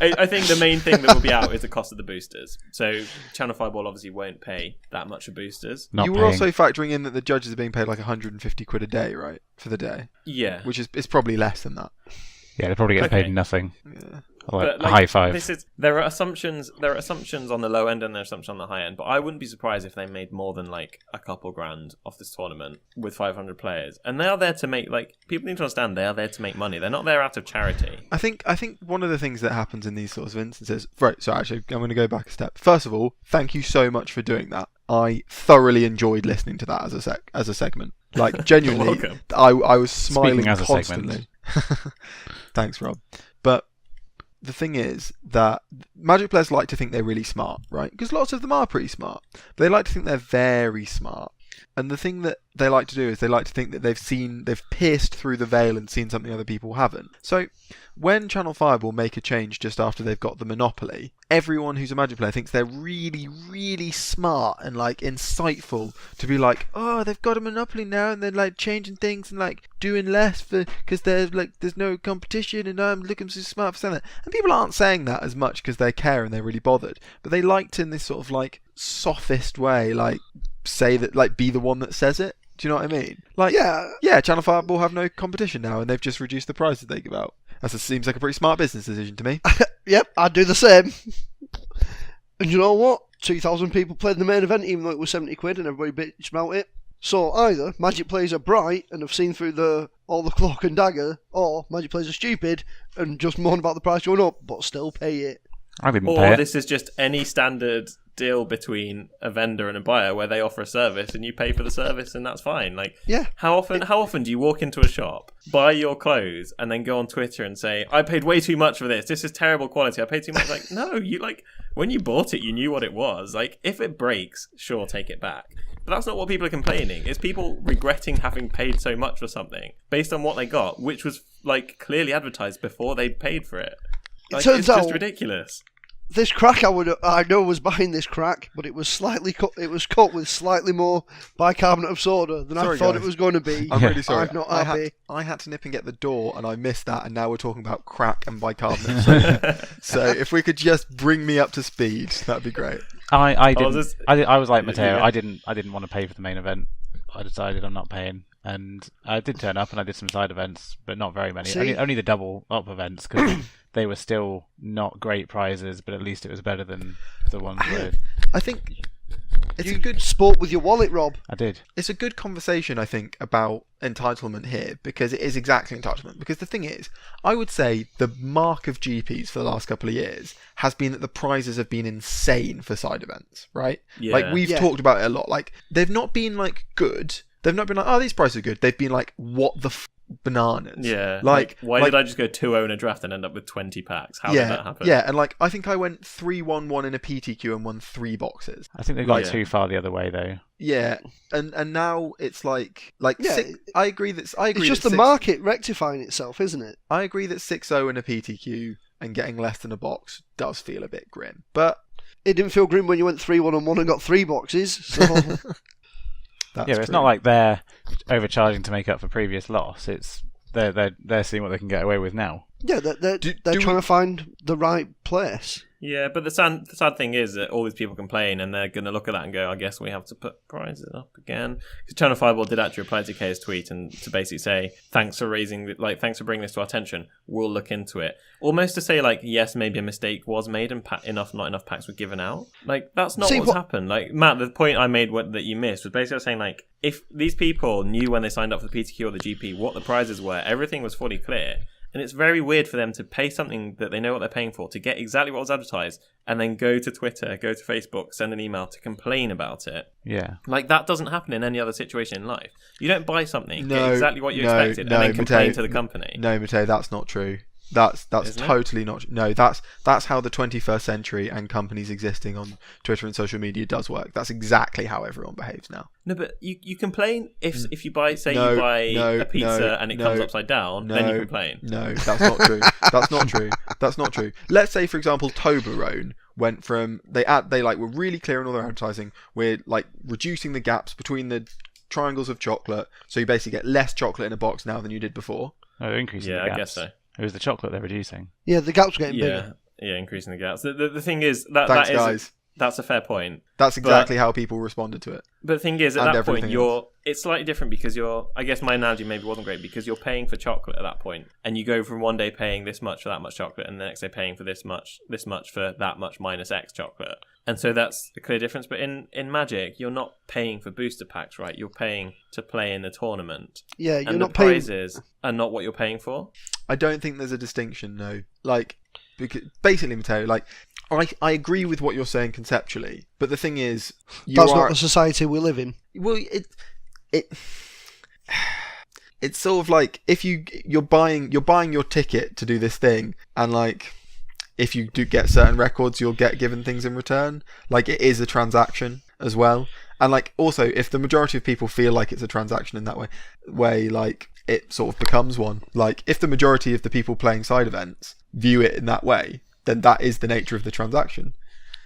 I think the main thing that will be out is the cost of the boosters. So Channel Fireball obviously won't pay that much for boosters. Not You were paying. also factoring in that the judges are being paid like 150 quid a day, right, for the day, Yeah, which is it's probably less than that. Yeah, they probably get Okay. paid nothing. Yeah. Like, but a high five. There are assumptions on the low end and there are assumptions on the high end. But I wouldn't be surprised if they made more than like a couple grand off this tournament with 500 players. And they are there to make people need to understand they are there to make money. They're not there out of charity. I think one of the things that happens in these sorts of instances, right? So actually, I'm going to go back a step. First of all, thank you so much for doing that. I thoroughly enjoyed listening to that as a segment. Like genuinely, welcome. I was smiling Speaking as a constantly. Thanks, Rob. But the thing is that Magic players like to think they're really smart, right? Because lots of them are pretty smart. But they like to think they're very smart. And the thing that they like to do is they like to think that they've pierced through the veil and seen something other people haven't. So when Channel Fireball make a change just after they've got the monopoly, everyone who's a Magic player thinks they're really, really smart and like insightful to be like, oh, they've got a monopoly now and they're like changing things and like doing less because there's no competition and I'm looking so smart for saying that. And people aren't saying that as much because they care and they're really bothered, but they like to in this sort of like sophist way, like say that, like be the one that says it. Do you know what I mean? Like, yeah, Channel Fireball have no competition now, and they've just reduced the prizes they give out. That seems like a pretty smart business decision to me. Yep, I'd do the same. And you know what? 2,000 people played in the main event, even though it was 70 quid, and everybody bitched about it. So either Magic players are bright and have seen through all the cloak and dagger, or Magic players are stupid and just moan about the price going up, but still pay it. I didn't pay Or it. this is just any standard deal between a vendor and a buyer where they offer a service and you pay for the service and that's fine. Like, Yeah. how often do you walk into a shop, buy your clothes, and then go on Twitter and say, I paid way too much for this. This is terrible quality. I paid too much. Like, no, you like when you bought it, you knew what it was. Like, if it breaks, sure, take it back. But that's not what people are complaining. It's people regretting having paid so much for something based on what they got, which was like clearly advertised before they paid for it. Like, turns it's just out- ridiculous. This crack, I know was buying this crack, but it was slightly cut. It was cut with slightly more bicarbonate of soda than Sorry, I thought guys. it was going to be. I'm really sorry. I'm not I happy. had to nip and get the door, and I missed that, and now we're talking about crack and bicarbonate soda. So if we could just bring me up to speed, that'd be great. I didn't. I was like Matteo. Yeah. I didn't want to pay for the main event. I decided I'm not paying, and I did turn up and I did some side events, but not very many. See? Only the double up events because they were still not great prizes, but at least it was better than the ones where I think it's You a good spoke with your wallet, Rob. I did. it's a good conversation, I think, about entitlement here, because it is exactly entitlement. Because the thing is, I would say the mark of GPs for the last couple of years has been that the prizes have been insane for side events, right? Yeah. Like, we've Yeah. talked about it a lot. Like, they've not been, like, good. They've not been like, oh, these prizes are good. They've been like, what the bananas? Yeah. Like, why like- did I just go 2-0 in a draft and end up with 20 packs? How did that happen? Yeah, and like, I think I went 3-1-1 in a PTQ and won 3 boxes. I think they got Yeah. too far the other way though. Yeah, and now it's like Yeah, I agree that It's just the market rectifying itself, isn't it? I agree that 6-0 in a PTQ and getting less than a box does feel a bit grim, but It didn't feel grim when you went 3-1-1 and got 3 boxes. So that's Yeah, but it's true. not like they're overcharging to make up for previous loss. It's they're seeing what they can get away with now. yeah, they're Do trying we- to find the right place. Yeah, but the sad thing is that all these people complain and they're going to look at that and go, I guess we have to put prices up again. Because Channel Fireball did actually reply to K's tweet and to basically say, thanks for thanks for bringing this to our attention. We'll look into it. Almost to say, like, yes, maybe a mistake was made and not enough packs were given out. Like, that's not See, what's happened. Like, Matt, the point I made that you missed was basically saying, like, if these people knew when they signed up for the PTQ or the GP what the prizes were, everything was fully clear. And it's very weird for them to pay something that they know what they're paying for, to get exactly what was advertised, and then go to Twitter, go to Facebook, send an email to complain about it. Yeah. Like, that doesn't happen in any other situation in life. You don't buy something, get No, exactly what you no, expected, no, and then complain Matteo, to the company. No, Matteo, that's not true. That's Isn't it? totally not. No, that's how the 21st century and companies existing on Twitter and social media does work. That's exactly how everyone behaves now. No, but you complain if you buy, say No, you buy no, a pizza no, and it no, comes upside down, then you complain. No, that's not true. That's not true. That's not true. Let's say, for example, Toblerone went from they were really clear in all their advertising. We're like reducing the gaps between the triangles of chocolate, so you basically get less chocolate in a box now than you did before. Oh, they're increasing the Yeah, gaps. I guess so. It was the chocolate they're reducing. Yeah, the gap's getting bigger. Yeah, increasing the gaps. The thing is that Thanks, that is guys. that's a fair point. That's exactly how people responded to it. But the thing is, at And that point, everything it's slightly different because I guess my analogy maybe wasn't great because you're paying for chocolate at that point, and you go from one day paying this much for that much chocolate, and the next day paying for this much for that much minus X chocolate. And so that's a clear difference. But in Magic, you're not paying for booster packs, right? You're paying to play in the tournament. Yeah, you're And not the paying. prizes are not what you're paying for. I don't think there's a distinction, no. Like, because basically, Matteo, like, I agree with what you're saying conceptually, but the thing is, That's not the society we live in. Well, it's sort of like if you're buying your ticket to do this thing, and like if you do get certain records, you'll get given things in return. Like it is a transaction as well, and like also if the majority of people feel like it's a transaction in that way, like it sort of becomes one. Like if the majority of the people playing side events view it in that way, then that is the nature of the transaction.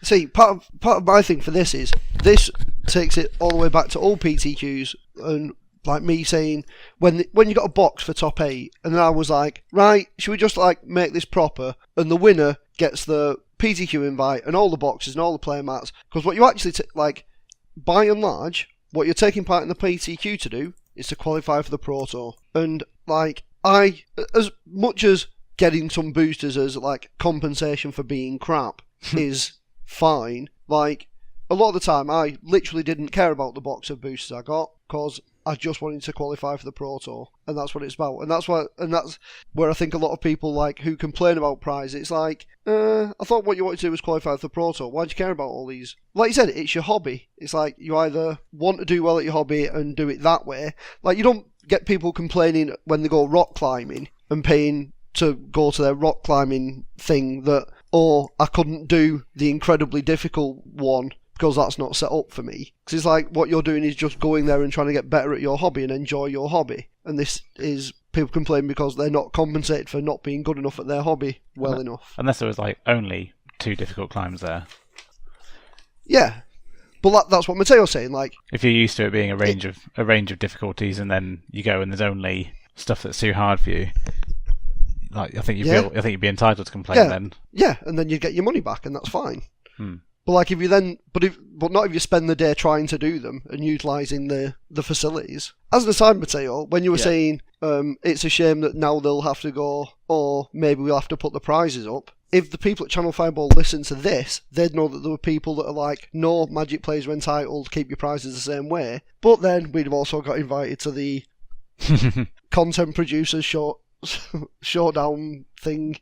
See, part of my thing for this is this takes it all the way back to old PTQs and like me saying when you got a box for top 8 and then I was like, right, should we just like make this proper and the winner gets the PTQ invite and all the boxes and all the player mats, because what you actually like by and large what you're taking part in the PTQ to do is to qualify for the Pro Tour. And like I, as much as getting some boosters as like compensation for being crap is fine, like a lot of the time I literally didn't care about the box of boosters I got because I just wanted to qualify for the Pro Tour, and that's what it's about. And that's where I think a lot of people like who complain about prizes. It's like, I thought what you wanted to do was qualify for the Pro Tour. Why do you care about all these? Like you said, it's your hobby. It's like you either want to do well at your hobby and do it that way. Like you don't get people complaining when they go rock climbing and paying to go to their rock climbing thing that, or I couldn't do the incredibly difficult one because that's not set up for me. Because it's like what you're doing is just going there and trying to get better at your hobby and enjoy your hobby. And this is people complain because they're not compensated for not being good enough at their hobby well enough. Unless there was like only 2 difficult climbs there. Yeah, but that's what Mateo's saying. Like If you're used to it being a range of difficulties, and then you go and there's only stuff that's too hard for you, like I think you'd be entitled to complain then. Yeah, and then you get your money back, and that's fine. Hmm. But like if you then, but not if you spend the day trying to do them and utilising the facilities. As an aside, Mateo, when you were saying it's a shame that now they'll have to go, or maybe we'll have to put the prizes up. If the people at Channel Fireball listen to this, they'd know that there were people that are like, no, Magic players are entitled, keep your prizes the same way. But then we'd have also got invited to the content producers showdown thing.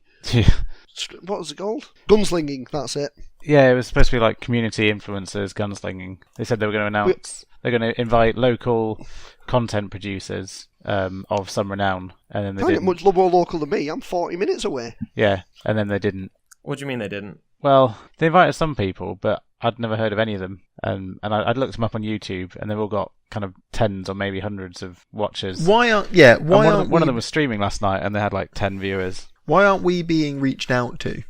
What was it called? Gunslinging, that's it. Yeah, it was supposed to be like community influencers gunslinging. They said they were going to announce they're going to invite local content producers of some renown, and then they I didn't. get much more local than me. I'm 40 minutes away. Yeah, and then they didn't. What do you mean they didn't? Well, they invited some people, but I'd never heard of any of them, and I'd looked them up on YouTube, and they've all got kind of tens or maybe hundreds of watchers. One of them was streaming last night, and they had like 10 viewers. Why aren't we being reached out to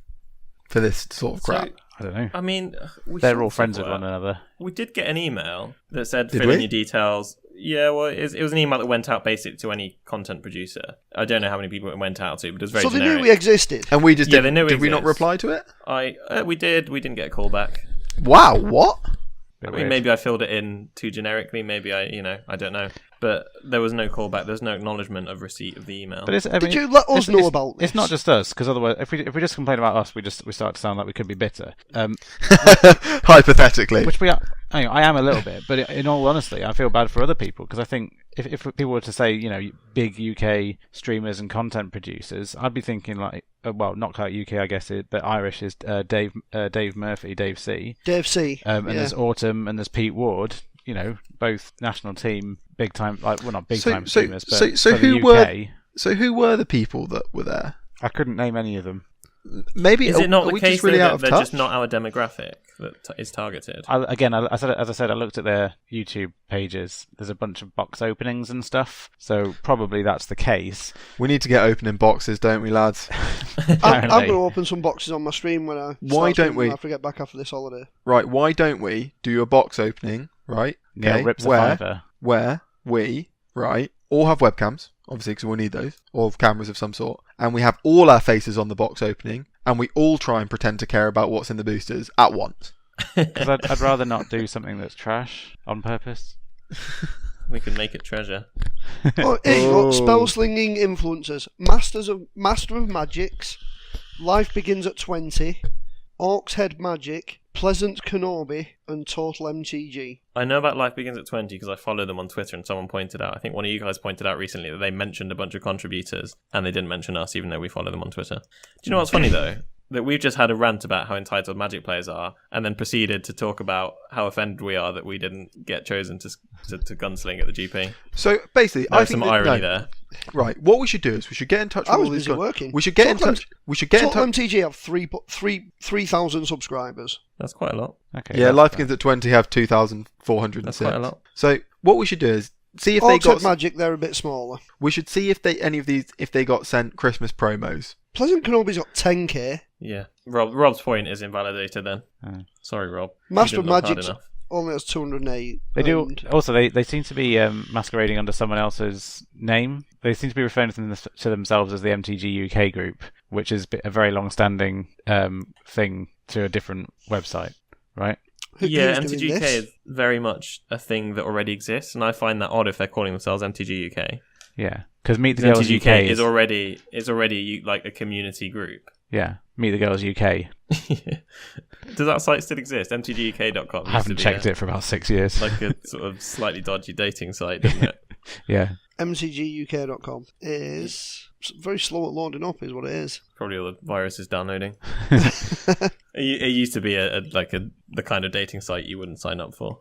for this sort of crap? I don't know. I mean, They're all friends with one another. We did get an email that said Did fill in we? your details. Yeah, well, it was an email that went out basically to any content producer. I don't know how many people it went out to, but it was very So they generic. knew we existed. And we just Yeah, they knew it did we not exists. reply to it? We did. We didn't get a call back. Wow, what? Bit I mean, weird. maybe I filled it in too generically. Maybe I don't know. But there was no callback. There's no acknowledgement of receipt of the email. But Did you let us know about this? It's not just us, because otherwise, if we just complain about us, we start to sound like we could be bitter. Hypothetically. Which we are. I am a little bit, but in all honesty, I feel bad for other people, because I think if people were to say, big UK streamers and content producers, I'd be thinking like, well, not quite UK, I guess, but Irish is Dave Murphy, Dave C. Dave C. And yeah. there's Autumn and there's Pete Ward. Both national team, big time, like well, not big time So streamers, but so for who the UK. were the people that were there? I couldn't name any of them. Maybe Is it not are the we case just really though, out that of they're touch? just not our demographic that is targeted? As I said, I looked at their YouTube pages. There's a bunch of box openings and stuff, so probably that's the case. We need to get opening boxes, don't we, lads? I'm Apparently. going to open some boxes on my stream when I. Why start don't streaming we? After I get back after this holiday. Right, why don't we do a box opening, right? Neil rips a where fiver. we, right, all have webcams, obviously, because we'll need those, or cameras of some sort, and we have all our faces on the box opening, and we all try and pretend to care about what's in the boosters at once. Because I'd rather not do something that's trash on purpose. We can make it treasure. Oh, here you go. Spell slinging influencers. Master of Magics. Life Begins at 20. Orcs Head Magic. Pleasant Kenobi. And Total MTG. I know about Life Begins at 20 because I follow them on Twitter and someone pointed out, I think one of you guys pointed out recently that they mentioned a bunch of contributors and they didn't mention us even though we follow them on Twitter. Do you know what's funny though? That we've just had a rant about how entitled Magic players are and then proceeded to talk about how offended we are that we didn't get chosen to gunsling at the GP. So basically, I There's think some that, irony no, there. Right, what we should do is we should get in touch with I was all these busy working. We should get in Total touch. We should get in Total touch. MTG have 3,000 subscribers. That's quite a lot. Okay. Yeah, that's Life fair. Begins at 20 have 2,406. That's quite a lot. So what we should do is see if they Orcs Head got. Magic, they're a bit smaller. We should see if they got sent Christmas promos. Pleasant Kenobi's got 10k. Yeah. Rob's point is invalidated then. Oh. Sorry, Rob. Master You of didn't look hard Magic's enough. only has 208. They do. and- Also, they seem to be masquerading under someone else's name. They seem to be referring to themselves as the MTG UK group, which is a very long-standing thing to a different website, right? Yeah, who's MTG doing UK this? is very much a thing that already exists, and I find that odd if they're calling themselves MTG UK. Yeah, because Meet the Girls MTG UK UK is already like a community group. yeah, Meet the Girls UK. Does that site still exist? MTGUK.com. I haven't checked it for about 6 years. Like a sort of slightly dodgy dating site, didn't it? Yeah, MTGUK.com is very slow at loading up, is what it is. Probably all the viruses downloading. It used to be the kind of dating site you wouldn't sign up for,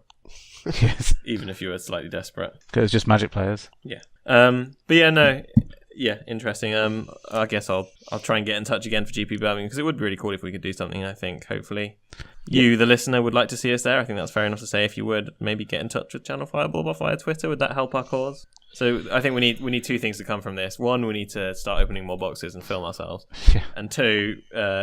yes, even if you were slightly desperate. because it's just Magic players. Yeah. But yeah, no. Yeah, interesting. I guess I'll try and get in touch again for GP Birmingham because it would be really cool if we could do something. I think hopefully you, the listener, would like to see us there. I think that's fair enough to say. If you would, maybe get in touch with Channel Fireball or via Twitter. Would that help our cause? So I think we need two things to come from this. One, we need to start opening more boxes and film ourselves. Yeah. And two,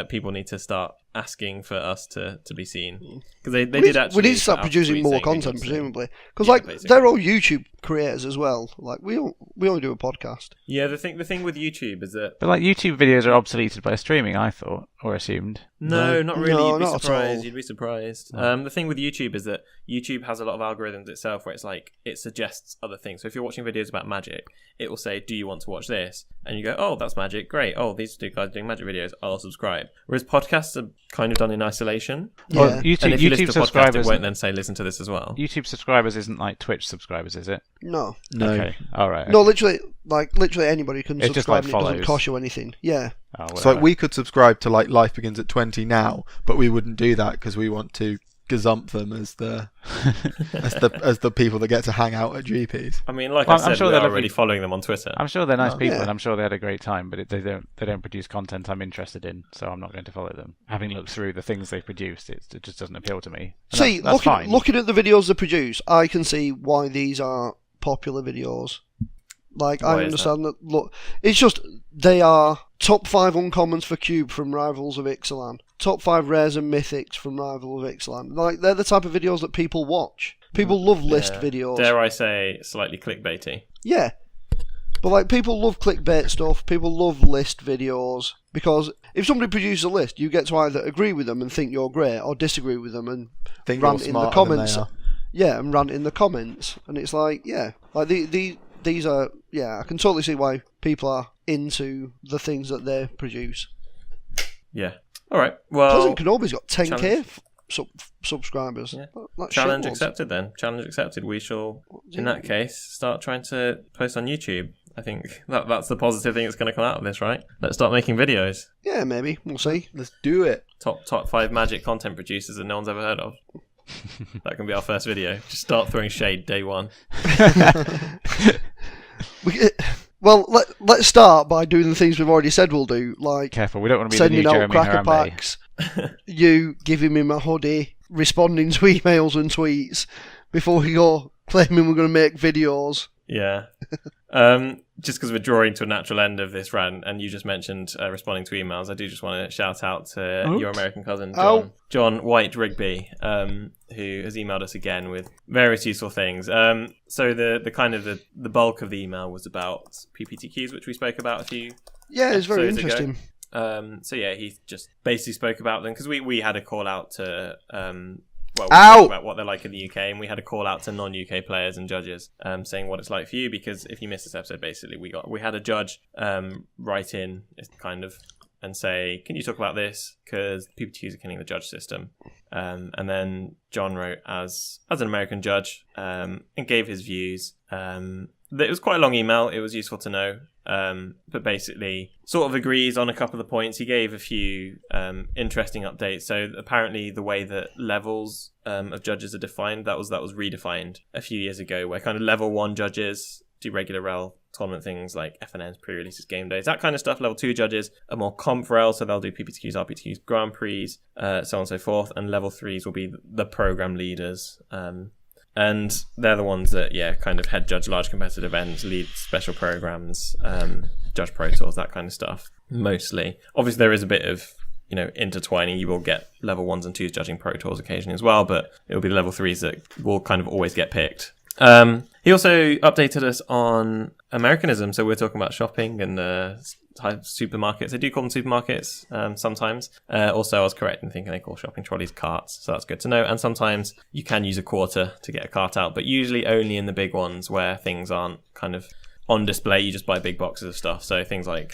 people need to start asking for us to be seen because they did actually. We need to start put out producing tweets more saying we content, need to- presumably, because Yeah, like basically. they're all YouTube creators as well. Like we only do a podcast. Yeah, the thing with YouTube is that But like YouTube videos are obsoleted by streaming, I thought or assumed. no, not really. No, You'd be not at surprised. all. You'd be surprised. The thing with YouTube is that YouTube has a lot of algorithms itself where it's like it suggests other things. So if you're watching videos about magic, it will say, "Do you want to watch this?" And you go, "Oh, that's magic. Great. Oh, these two guys are doing magic videos. I'll subscribe." Whereas podcasts are kind of done in isolation. Yeah. Well, YouTube, And if you listen YouTube to podcast, it subscribers. won't then say, "Listen to this as well." YouTube subscribers isn't like Twitch subscribers, is it? No, No. Okay. All right. no, literally anybody can It's just subscribe. like and it doesn't follows. cost you anything. Yeah, Oh, So whatever. like we could subscribe to like Life Begins at 20 now, but we wouldn't do that because we want to gazump them as the as the people that get to hang out at GPs. I mean, like Well, I I'm said, sure we're they're already lovely. following them on Twitter. I'm sure they're nice Oh, people, yeah. and I'm sure they had a great time. But they don't produce content I'm interested in, so I'm not going to follow them. Having looked through the things they produced, it just doesn't appeal to me. And see, that's fine. looking at the videos they produce, I can see why these are popular videos. Like Why I is understand that. Look, it's just they are top 5 uncommons for Cube from Rivals of Ixalan, top 5 rares and mythics from Rivals of Ixalan. Like they're the type of videos that people watch. People love list Yeah. videos. Dare I say, slightly clickbaity. Yeah. But like people love clickbait stuff, people love list videos because if somebody produces a list, you get to either agree with them and think you're great or disagree with them and Think rant you're in the smarter comments. than they are. Yeah, and rant in the comments. And it's like, yeah, like these are, yeah, I can totally see why people are into the things that they produce. Yeah. All right. Well, Pleasant Kenobi's got 10k challenge. subscribers. Yeah. That's challenge shitloads. accepted then. Challenge accepted. We shall, in that case, start trying to post on YouTube. I think that's the positive thing that's going to come out of this, right? Let's start making videos. Yeah, maybe. We'll see. Let's do it. Top 5 magic content producers that no one's ever heard of. That can be our first video. Just start throwing shade day one. Well, let's start by doing the things we've already said we'll do, like Careful, we don't want to be the new sending out Jeremy cracker Harambe. packs, you giving me my hoodie, responding to emails and tweets before we go claiming we're going to make videos. Yeah. Just because we're drawing to a natural end of this rant, and you just mentioned responding to emails, I do just want to shout out to your American cousin, John White Rigby, who has emailed us again with various useful things. So the kind of the bulk of the email was about PPTQs, which we spoke about a few. Yeah, it's very episodes ago. interesting. So yeah, he just basically spoke about them because we had a call out to we Ow! spoke about what they're like in the UK, and we had a call out to non-UK players and judges, saying what it's like for you. Because if you missed this episode, basically we had a judge write in kind of and say, "Can you talk about this? Because PPTQs are killing the judge system." And then John wrote as an American judge and gave his views. It was quite a long email. It was useful to know. But basically sort of agrees on a couple of the points. He gave a few interesting updates. So apparently the way that levels of judges are defined, that was redefined a few years ago, where kind of level 1 judges do regular rel tournament things like FNMs, pre-releases, game days, that kind of stuff. Level 2 judges are more comp rel, so they'll do PPTQs, RPTQs, Grand Prix, so on and so forth. And level 3s will be the program leaders. And they're the ones that, kind of head judge large competitive events, lead special programs, judge pro tours, that kind of stuff, mostly. Obviously, there is a bit of, intertwining. You will get level 1s and 2s judging pro tours occasionally as well, but it will be the level 3s that will kind of always get picked. He also updated us on Americanism, so we're talking about shopping and supermarkets. They do call them supermarkets sometimes. Also, I was correct in thinking they call shopping trolleys carts, so that's good to know. And sometimes you can use a quarter to get a cart out, but usually only in the big ones where things aren't kind of on display. You just buy big boxes of stuff, so things like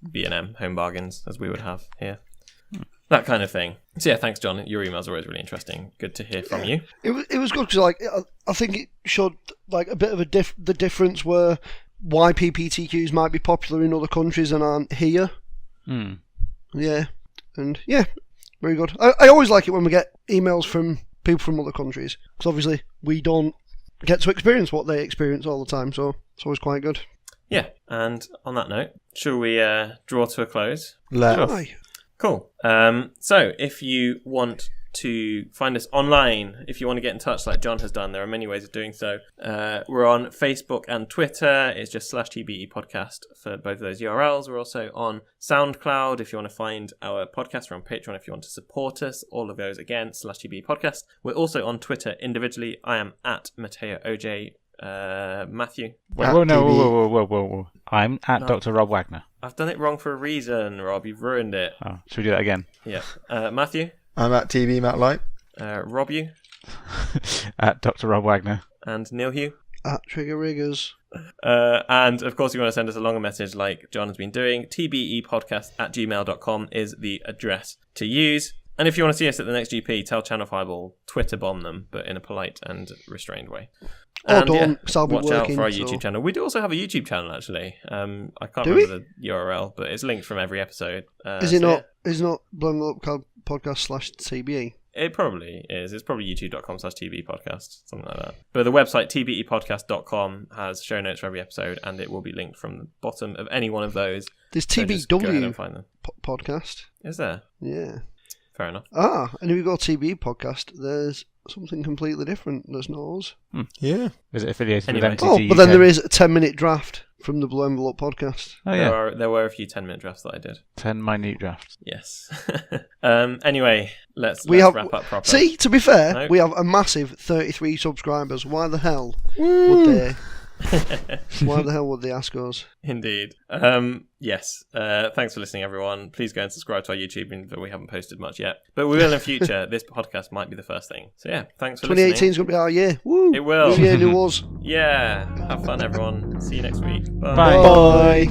B&M home bargains, as we would have here. That kind of thing. So yeah, thanks, John. Your emails are always really interesting. Good to hear from you. It was good because I think it showed a bit of the difference where why PPTQs might be popular in other countries and aren't here. Yeah, and very good. I always like it when we get emails from people from other countries because obviously we don't get to experience what they experience all the time, so it's always quite good. Yeah, and on that note, shall we draw to a close? Aye. Cool. So if you want to find us online, if you want to get in touch like John has done, there are many ways of doing so. We're on Facebook and Twitter. It's just /TBE podcast for both of those URLs. We're also on SoundCloud if you want to find our podcast. We're on Patreon if you want to support us. All of those again, /TBE podcast. We're also on Twitter individually. I am at Matteo OJ. Matthew. Whoa. I'm at Dr. Rob Wagner. I've done it wrong for a reason, Rob. You've ruined it. Oh, should we do that again? Yeah. Matthew. I'm at TB Matt Light. Rob, you. At Dr. Rob Wagner. And Neil Hugh. At Trigger Riggers. And of course, if you want to send us a longer message like John has been doing, tbepodcast@gmail.com is the address to use. And if you want to see us at the next GP, tell Channel 5 will Twitter bomb them, but in a polite and restrained way. And watch out for our YouTube channel. We do also have a YouTube channel, actually. I can't remember the URL, but it's linked from every episode. Is it not Blown Up Podcast /TBE? It probably is. It's probably youtube.com/TBE podcast, something like that. But the website, tbepodcast.com, has show notes for every episode, and it will be linked from the bottom of any one of those. There's so TBW go ahead and find them. podcast. Is there? Yeah. Fair enough. And if you go TBE podcast, there's something completely different. There's no us. Yeah. Is it affiliated Anyway. with MTG? But then there is a 10-minute draft from the Blue Envelope podcast. Oh, yeah. There were a few 10-minute drafts that I did. 10 minute drafts. Yes. Anyway, let's wrap up properly. See, to be fair, No. we have a massive 33 subscribers. Why the hell would they? Why the hell would they ask us? Indeed. Yes. Thanks for listening, everyone. Please go and subscribe to our YouTube, even though we haven't posted much yet. But we will in the future. This podcast might be the first thing. So yeah, thanks for 2018 listening. is going to be our year. Woo! It will. New year, new us. Yeah. Have fun, everyone. See you next week. Bye. Bye.